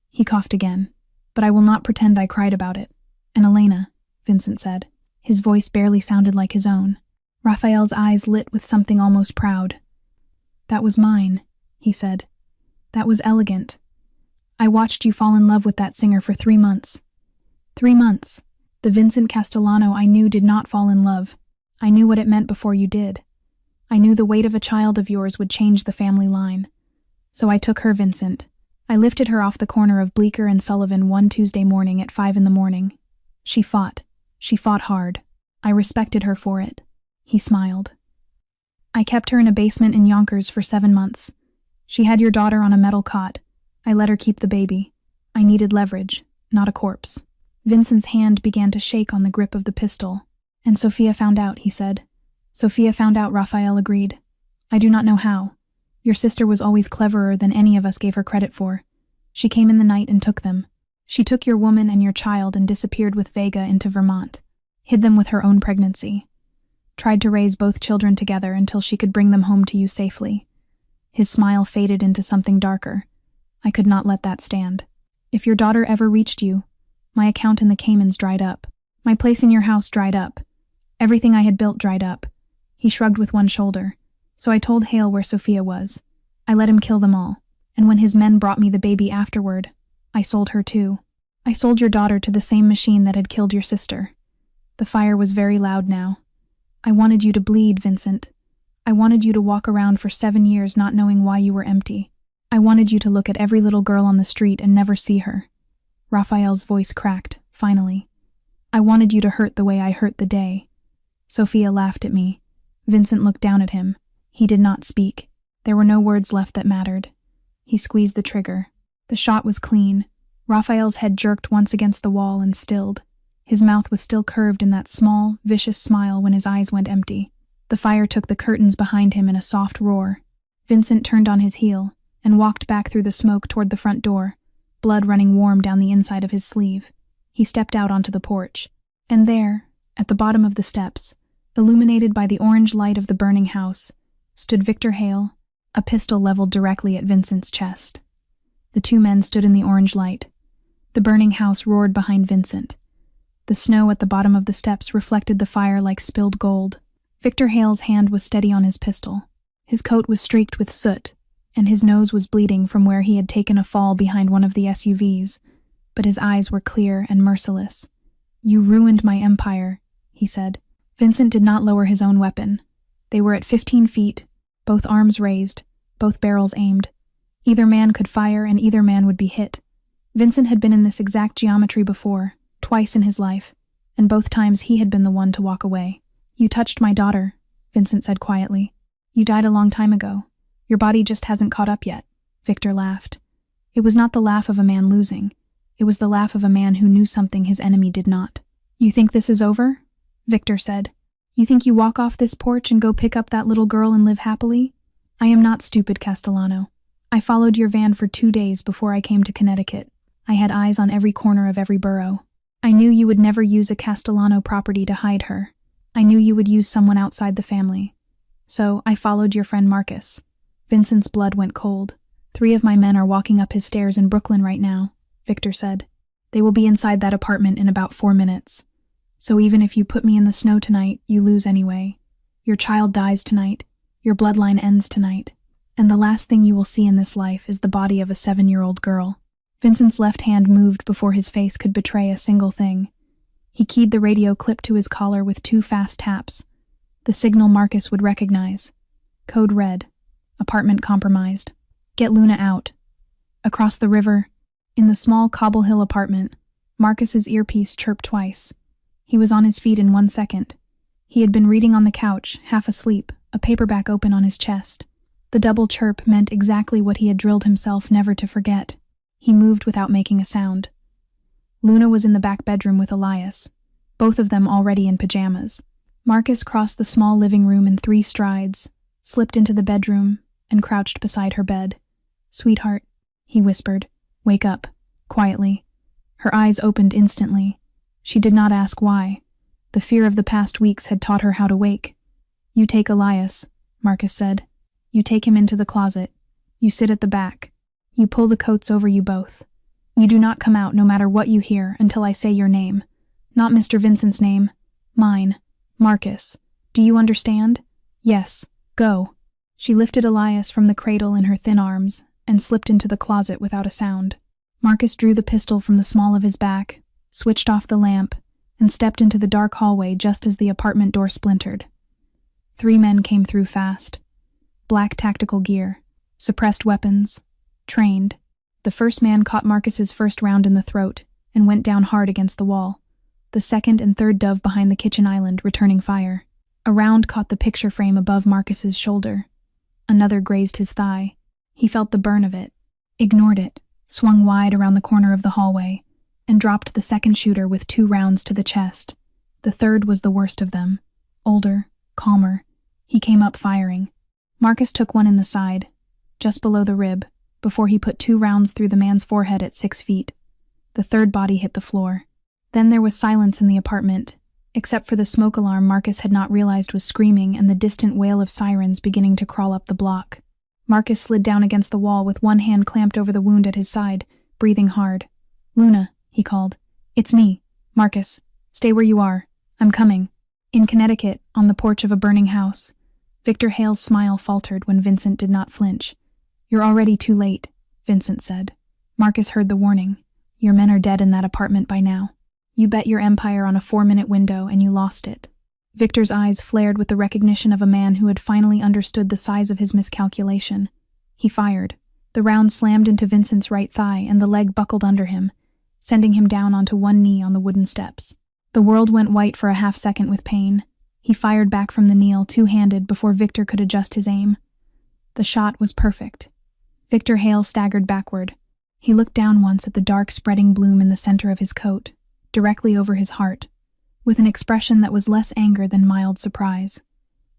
He coughed again. But I will not pretend I cried about it. And Elena, Vincent said. His voice barely sounded like his own. Raphael's eyes lit with something almost proud. That was mine, he said. That was elegant. I watched you fall in love with that singer for 3 months. 3 months. The Vincent Castellano I knew did not fall in love. I knew what it meant before you did. I knew the weight of a child of yours would change the family line. So I took her, Vincent. I lifted her off the corner of Bleecker and Sullivan one Tuesday morning at 5 a.m. She fought. She fought hard. I respected her for it. He smiled. I kept her in a basement in Yonkers for 7 months. She had your daughter on a metal cot. I let her keep the baby. I needed leverage, not a corpse. Vincent's hand began to shake on the grip of the pistol. And Sophia found out, he said. Sophia found out, Raphael agreed. I do not know how. Your sister was always cleverer than any of us gave her credit for. She came in the night and took them. She took your woman and your child and disappeared with Vega into Vermont. Hid them with her own pregnancy. Tried to raise both children together until she could bring them home to you safely. His smile faded into something darker. I could not let that stand. If your daughter ever reached you, my account in the Caymans dried up. My place in your house dried up. Everything I had built dried up. He shrugged with one shoulder. So I told Hale where Sophia was. I let him kill them all. And when his men brought me the baby afterward, I sold her too. I sold your daughter to the same machine that had killed your sister. The fire was very loud now. I wanted you to bleed, Vincent. I wanted you to walk around for 7 years not knowing why you were empty. I wanted you to look at every little girl on the street and never see her. Raphael's voice cracked, finally. I wanted you to hurt the way I hurt the day. Sophia laughed at me. Vincent looked down at him. He did not speak. There were no words left that mattered. He squeezed the trigger. The shot was clean. Raphael's head jerked once against the wall and stilled. His mouth was still curved in that small, vicious smile when his eyes went empty. The fire took the curtains behind him in a soft roar. Vincent turned on his heel and walked back through the smoke toward the front door, blood running warm down the inside of his sleeve. He stepped out onto the porch. And there, at the bottom of the steps, illuminated by the orange light of the burning house, stood Victor Hale, a pistol leveled directly at Vincent's chest. The two men stood in the orange light. The burning house roared behind Vincent. The snow at the bottom of the steps reflected the fire like spilled gold. Victor Hale's hand was steady on his pistol. His coat was streaked with soot, and his nose was bleeding from where he had taken a fall behind one of the SUVs, but his eyes were clear and merciless. You ruined my empire, he said. Vincent did not lower his own weapon. They were at 15 feet, both arms raised, both barrels aimed. Either man could fire and either man would be hit. Vincent had been in this exact geometry before, twice in his life, and both times he had been the one to walk away. You touched my daughter, Vincent said quietly. You died a long time ago. Your body just hasn't caught up yet. Victor laughed. It was not the laugh of a man losing. It was the laugh of a man who knew something his enemy did not. You think this is over? Victor said. You think you walk off this porch and go pick up that little girl and live happily? I am not stupid, Castellano. I followed your van for 2 days before I came to Connecticut. I had eyes on every corner of every borough. I knew you would never use a Castellano property to hide her. I knew you would use someone outside the family. So I followed your friend Marcus. Vincent's blood went cold. 3 of my men are walking up his stairs in Brooklyn right now, Victor said. They will be inside that apartment in about 4 minutes. So even if you put me in the snow tonight, you lose anyway. Your child dies tonight. Your bloodline ends tonight. And the last thing you will see in this life is the body of a 7-year-old girl. Vincent's left hand moved before his face could betray a single thing. He keyed the radio clip to his collar with 2 fast taps. The signal Marcus would recognize. Code red. Apartment compromised. Get Luna out. Across the river, in the small Cobble Hill apartment, Marcus's earpiece chirped twice. He was on his feet in 1 second. He had been reading on the couch, half asleep, a paperback open on his chest. The double chirp meant exactly what he had drilled himself never to forget. He moved without making a sound. Luna was in the back bedroom with Elias, both of them already in pajamas. Marcus crossed the small living room in 3 strides, slipped into the bedroom, and crouched beside her bed. Sweetheart, he whispered. Wake up, quietly. Her eyes opened instantly. She did not ask why. The fear of the past weeks had taught her how to wake. "You take Elias," Marcus said. "You take him into the closet. You sit at the back. You pull the coats over you both. You do not come out no matter what you hear until I say your name. Not Mr. Vincent's name. Mine. Marcus. Do you understand? Yes. Go." She lifted Elias from the cradle in her thin arms and slipped into the closet without a sound. Marcus drew the pistol from the small of his back, switched off the lamp, and stepped into the dark hallway just as the apartment door splintered. 3 men came through fast. Black tactical gear, suppressed weapons, trained. The first man caught Marcus's first round in the throat and went down hard against the wall. The second and third dove behind the kitchen island, returning fire. A round caught the picture frame above Marcus's shoulder. Another grazed his thigh. He felt the burn of it, ignored it, swung wide around the corner of the hallway, and dropped the second shooter with 2 rounds to the chest. The third was the worst of them. Older, calmer. He came up firing. Marcus took one in the side, just below the rib, before he put 2 rounds through the man's forehead at 6 feet. The third body hit the floor. Then there was silence in the apartment, except for the smoke alarm Marcus had not realized was screaming and the distant wail of sirens beginning to crawl up the block. Marcus slid down against the wall with one hand clamped over the wound at his side, breathing hard. "Luna," he called. "It's me. Marcus. Stay where you are. I'm coming." In Connecticut, on the porch of a burning house, Victor Hale's smile faltered when Vincent did not flinch. "You're already too late," Vincent said. Marcus heard the warning. "Your men are dead in that apartment by now. You bet your empire on a 4-minute window and you lost it." Victor's eyes flared with the recognition of a man who had finally understood the size of his miscalculation. He fired. The round slammed into Vincent's right thigh and the leg buckled under him, sending him down onto one knee on the wooden steps. The world went white for a half-second with pain. He fired back from the kneel, 2-handed, before Victor could adjust his aim. The shot was perfect. Victor Hale staggered backward. He looked down once at the dark spreading bloom in the center of his coat, directly over his heart, with an expression that was less anger than mild surprise.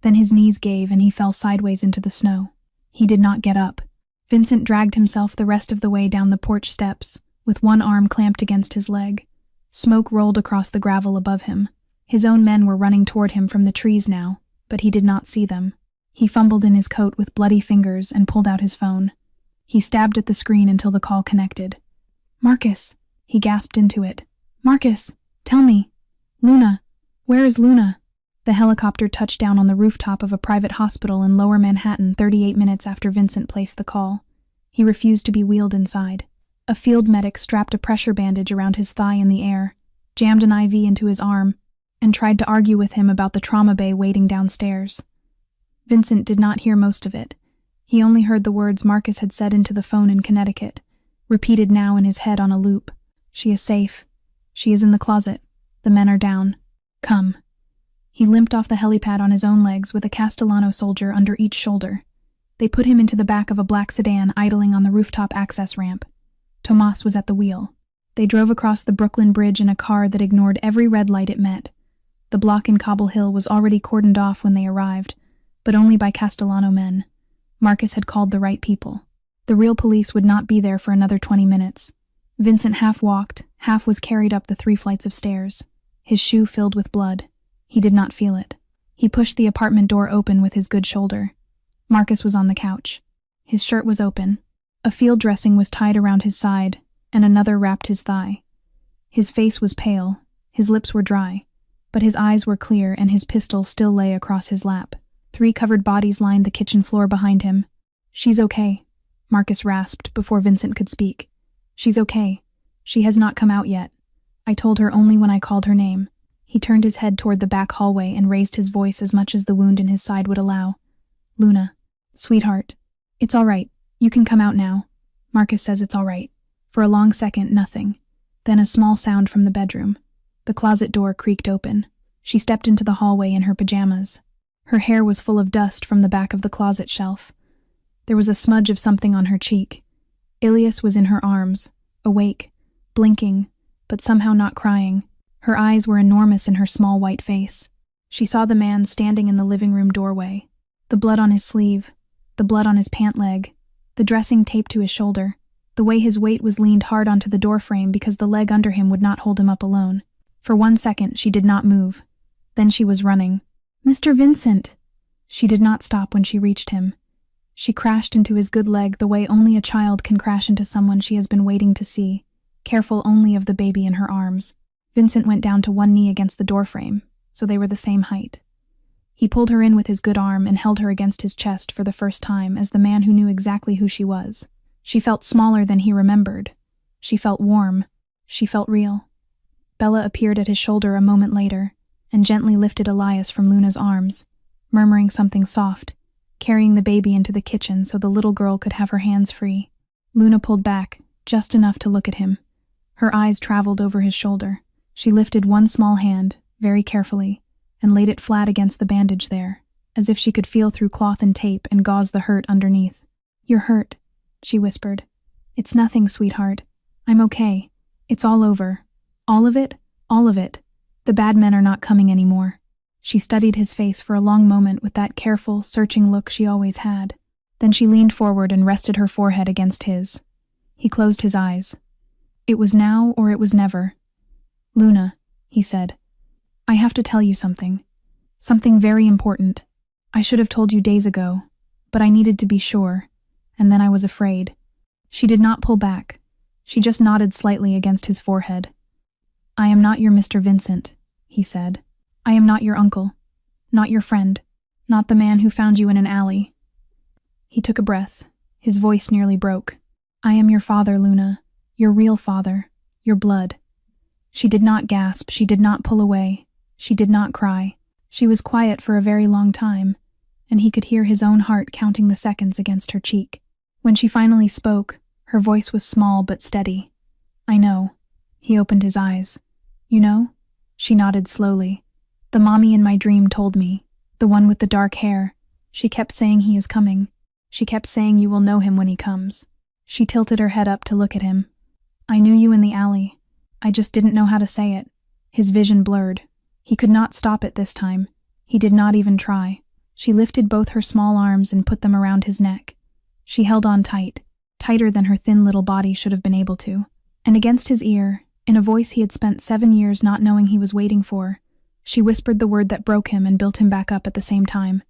Then his knees gave and he fell sideways into the snow. He did not get up. Vincent dragged himself the rest of the way down the porch steps, with one arm clamped against his leg. Smoke rolled across the gravel above him. His own men were running toward him from the trees now, but he did not see them. He fumbled in his coat with bloody fingers and pulled out his phone. He stabbed at the screen until the call connected. "Marcus," he gasped into it. "Marcus, tell me. Luna. Where is Luna?" The helicopter touched down on the rooftop of a private hospital in Lower Manhattan 38 minutes after Vincent placed the call. He refused to be wheeled inside. A field medic strapped a pressure bandage around his thigh in the air, jammed an IV into his arm, and tried to argue with him about the trauma bay waiting downstairs. Vincent did not hear most of it. He only heard the words Marcus had said into the phone in Connecticut, repeated now in his head on a loop. "She is safe. She is in the closet. The men are down. Come." He limped off the helipad on his own legs with a Castellano soldier under each shoulder. They put him into the back of a black sedan idling on the rooftop access ramp. Tomas was at the wheel. They drove across the Brooklyn Bridge in a car that ignored every red light it met. The block in Cobble Hill was already cordoned off when they arrived, but only by Castellano men. Marcus had called the right people. The real police would not be there for another 20 minutes. Vincent half walked, half was carried up the 3 flights of stairs, his shoe filled with blood. He did not feel it. He pushed the apartment door open with his good shoulder. Marcus was on the couch. His shirt was open. A field dressing was tied around his side, and another wrapped his thigh. His face was pale, his lips were dry, but his eyes were clear and his pistol still lay across his lap. 3 covered bodies lined the kitchen floor behind him. "She's okay," Marcus rasped before Vincent could speak. "She's okay. She has not come out yet. I told her only when I called her name." He turned his head toward the back hallway and raised his voice as much as the wound in his side would allow. "Luna, sweetheart, it's all right. You can come out now. Marcus says it's all right." For a long second, nothing. Then a small sound from the bedroom. The closet door creaked open. She stepped into the hallway in her pajamas. Her hair was full of dust from the back of the closet shelf. There was a smudge of something on her cheek. Ilias was in her arms, awake, blinking, but somehow not crying. Her eyes were enormous in her small white face. She saw the man standing in the living room doorway. The blood on his sleeve, the blood on his pant leg, the dressing taped to his shoulder, the way his weight was leaned hard onto the doorframe because the leg under him would not hold him up alone. For 1 second, she did not move. Then she was running. "Mr. Vincent!" She did not stop when she reached him. She crashed into his good leg the way only a child can crash into someone she has been waiting to see, careful only of the baby in her arms. Vincent went down to one knee against the doorframe, so they were the same height. He pulled her in with his good arm and held her against his chest for the first time as the man who knew exactly who she was. She felt smaller than he remembered. She felt warm. She felt real. Bella appeared at his shoulder a moment later and gently lifted Elias from Luna's arms, murmuring something soft, carrying the baby into the kitchen so the little girl could have her hands free. Luna pulled back, just enough to look at him. Her eyes traveled over his shoulder. She lifted one small hand, very carefully, and laid it flat against the bandage there, as if she could feel through cloth and tape and gauze the hurt underneath. "You're hurt," she whispered. "It's nothing, sweetheart. I'm okay. It's all over. All of it? All of it. The bad men are not coming anymore." She studied his face for a long moment with that careful, searching look she always had. Then she leaned forward and rested her forehead against his. He closed his eyes. "It was now or it was never." "Luna," he said, "I have to tell you something. Something very important. I should have told you days ago, but I needed to be sure, and then I was afraid." She did not pull back. She just nodded slightly against his forehead. "I am not your Mr. Vincent," he said. "I am not your uncle, not your friend, not the man who found you in an alley." He took a breath. His voice nearly broke. "I am your father, Luna, your real father, your blood." She did not gasp, she did not pull away, she did not cry. She was quiet for a very long time, and he could hear his own heart counting the seconds against her cheek. When she finally spoke, her voice was small but steady. "I know." He opened his eyes. "You know?" She nodded slowly. "The mommy in my dream told me, the one with the dark hair. She kept saying he is coming. She kept saying you will know him when he comes." She tilted her head up to look at him. "I knew you in the alley. I just didn't know how to say it." His vision blurred. He could not stop it this time. He did not even try. She lifted both her small arms and put them around his neck. She held on tight, tighter than her thin little body should have been able to. And against his ear, in a voice he had spent 7 years not knowing he was waiting for, she whispered the word that broke him and built him back up at the same time.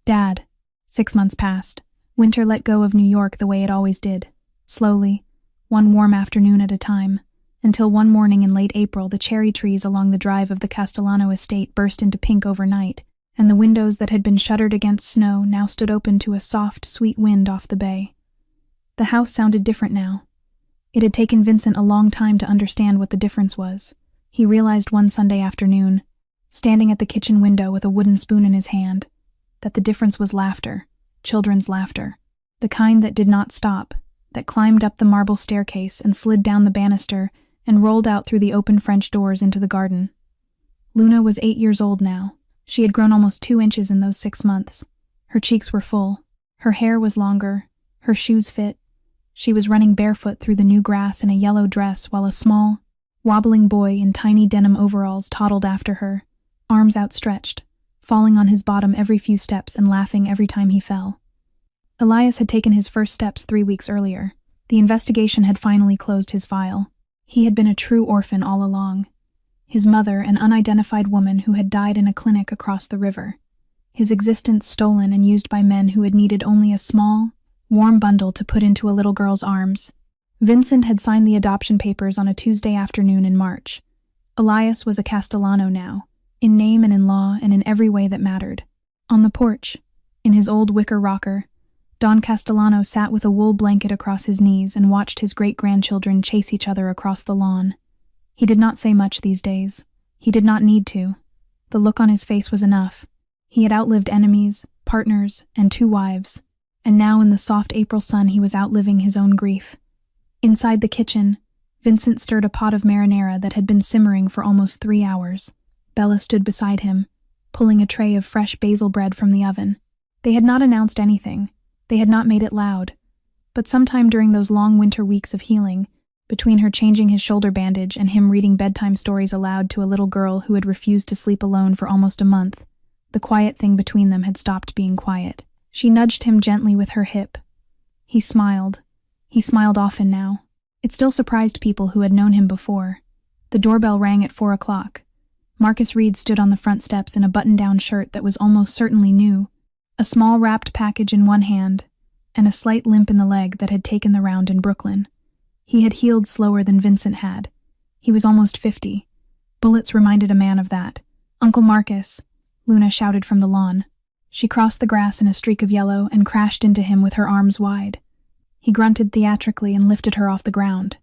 "Dad." 6 months passed. Winter let go of New York the way it always did, slowly, one warm afternoon at a time, until one morning in late April the cherry trees along the drive of the Castellano estate burst into pink overnight, and the windows that had been shuttered against snow now stood open to a soft, sweet wind off the bay. The house sounded different now. It had taken Vincent a long time to understand what the difference was. He realized one Sunday afternoon, standing at the kitchen window with a wooden spoon in his hand, that the difference was laughter, children's laughter, the kind that did not stop, that climbed up the marble staircase and slid down the banister and rolled out through the open French doors into the garden. Luna was 8 years old now. She had grown almost 2 inches in those 6 months. Her cheeks were full. Her hair was longer. Her shoes fit. She was running barefoot through the new grass in a yellow dress while a small, wobbling boy in tiny denim overalls toddled after her, arms outstretched, falling on his bottom every few steps and laughing every time he fell. Elias had taken his first steps 3 weeks earlier. The investigation had finally closed his file. He had been a true orphan all along. His mother, an unidentified woman who had died in a clinic across the river. His existence stolen and used by men who had needed only a small, warm bundle to put into a little girl's arms. Vincent had signed the adoption papers on a Tuesday afternoon in March. Elias was a Castellano now, in name and in law and in every way that mattered. On the porch, in his old wicker rocker, Don Castellano sat with a wool blanket across his knees and watched his great-grandchildren chase each other across the lawn. He did not say much these days. He did not need to. The look on his face was enough. He had outlived enemies, partners, and 2 wives, and now in the soft April sun he was outliving his own grief. Inside the kitchen, Vincent stirred a pot of marinara that had been simmering for almost 3 hours. Bella stood beside him, pulling a tray of fresh basil bread from the oven. They had not announced anything. They had not made it loud. But sometime during those long winter weeks of healing, between her changing his shoulder bandage and him reading bedtime stories aloud to a little girl who had refused to sleep alone for almost a month, the quiet thing between them had stopped being quiet. She nudged him gently with her hip. He smiled. He smiled often now. It still surprised people who had known him before. The doorbell rang at 4 o'clock. Marcus Reed stood on the front steps in a button-down shirt that was almost certainly new, a small wrapped package in one hand, and a slight limp in the leg that had taken the round in Brooklyn. He had healed slower than Vincent had. He was almost 50. Bullets reminded a man of that. "Uncle Marcus," Luna shouted from the lawn. She crossed the grass in a streak of yellow and crashed into him with her arms wide. He grunted theatrically and lifted her off the ground.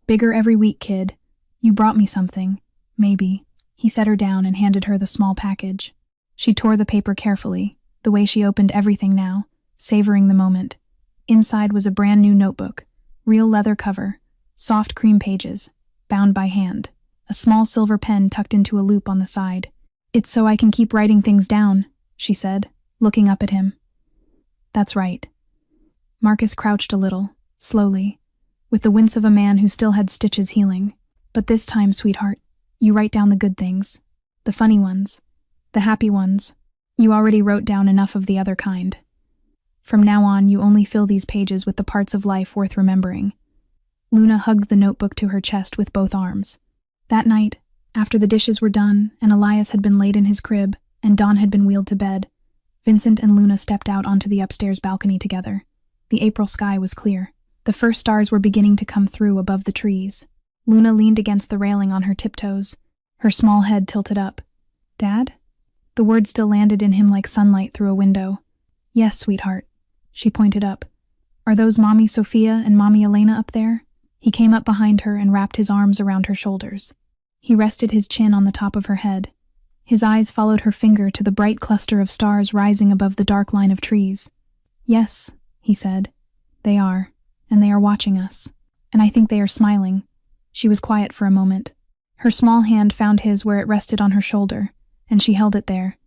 "Bigger every week, kid. You brought me something. Maybe." He set her down and handed her the small package. She tore the paper carefully, the way she opened everything now, savoring the moment. Inside was a brand new notebook, real leather cover, soft cream pages, bound by hand, a small silver pen tucked into a loop on the side. "It's so I can keep writing things down," she said, looking up at him. "That's right." Marcus crouched a little, slowly, with the wince of a man who still had stitches healing. "But this time, sweetheart, you write down the good things, the funny ones, the happy ones. You already wrote down enough of the other kind. From now on, you only fill these pages with the parts of life worth remembering." Luna hugged the notebook to her chest with both arms. That night, after the dishes were done and Elias had been laid in his crib and Dawn had been wheeled to bed, Vincent and Luna stepped out onto the upstairs balcony together. The April sky was clear. The first stars were beginning to come through above the trees. Luna leaned against the railing on her tiptoes, her small head tilted up. "Dad?" The word still landed in him like sunlight through a window. "Yes, sweetheart." She pointed up. "Are those Mommy Sophia and Mommy Elena up there?" He came up behind her and wrapped his arms around her shoulders. He rested his chin on the top of her head. His eyes followed her finger to the bright cluster of stars rising above the dark line of trees. "Yes," he said. "They are, and they are watching us. And I think they are smiling." She was quiet for a moment. Her small hand found his where it rested on her shoulder, and she held it there.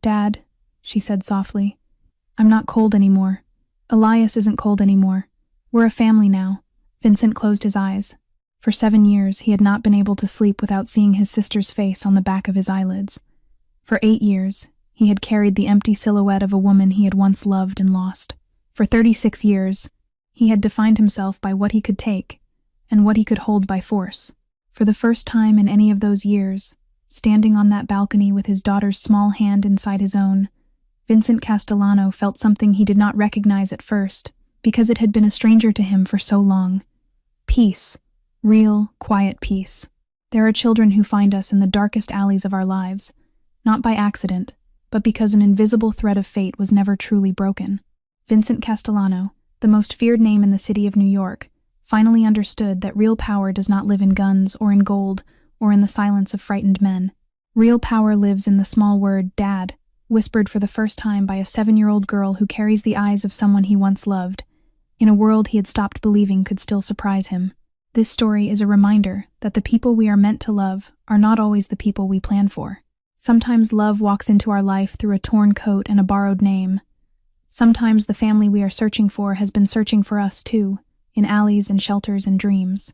"Dad," she said softly, "I'm not cold anymore. Elias isn't cold anymore. We're a family now." Vincent closed his eyes. For 7 years, he had not been able to sleep without seeing his sister's face on the back of his eyelids. For 8 years, he had carried the empty silhouette of a woman he had once loved and lost. For 36 years, he had defined himself by what he could take and what he could hold by force. For the first time in any of those years, standing on that balcony with his daughter's small hand inside his own, Vincent Castellano felt something he did not recognize at first, because it had been a stranger to him for so long. Peace. Real, quiet peace. There are children who find us in the darkest alleys of our lives, not by accident, but because an invisible thread of fate was never truly broken. Vincent Castellano, the most feared name in the city of New York, finally understood that real power does not live in guns or in gold or in the silence of frightened men. Real power lives in the small word, "Dad," whispered for the first time by a 7-year-old girl who carries the eyes of someone he once loved, in a world he had stopped believing could still surprise him. This story is a reminder that the people we are meant to love are not always the people we plan for. Sometimes love walks into our life through a torn coat and a borrowed name. Sometimes the family we are searching for has been searching for us too, in alleys and shelters and dreams.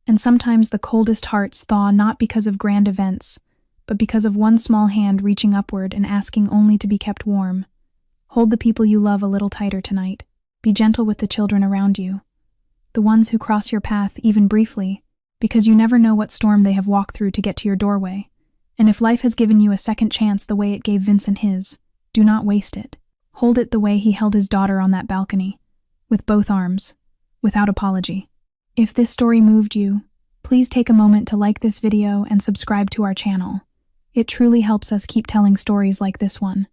And sometimes the coldest hearts thaw not because of grand events, but because of one small hand reaching upward and asking only to be kept warm. Hold the people you love a little tighter tonight. Be gentle with the children around you, the ones who cross your path even briefly, because you never know what storm they have walked through to get to your doorway. And if life has given you a second chance the way it gave Vincent his, do not waste it. Hold it the way he held his daughter on that balcony, with both arms, without apology. If this story moved you, please take a moment to like this video and subscribe to our channel. It truly helps us keep telling stories like this one.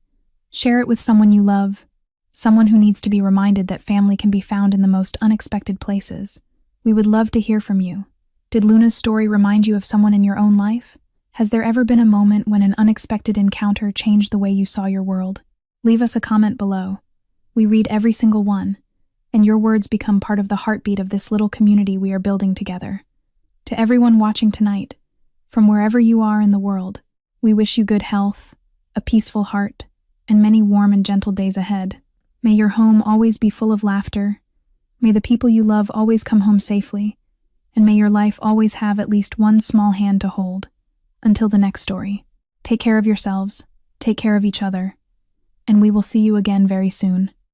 Share it with someone you love, someone who needs to be reminded that family can be found in the most unexpected places. We would love to hear from you. Did Luna's story remind you of someone in your own life? Has there ever been a moment when an unexpected encounter changed the way you saw your world? Leave us a comment below. We read every single one, and your words become part of the heartbeat of this little community we are building together. To everyone watching tonight, from wherever you are in the world, we wish you good health, a peaceful heart, and many warm and gentle days ahead. May your home always be full of laughter. May the people you love always come home safely, and may your life always have at least one small hand to hold. Until the next story, take care of yourselves, take care of each other, and we will see you again very soon.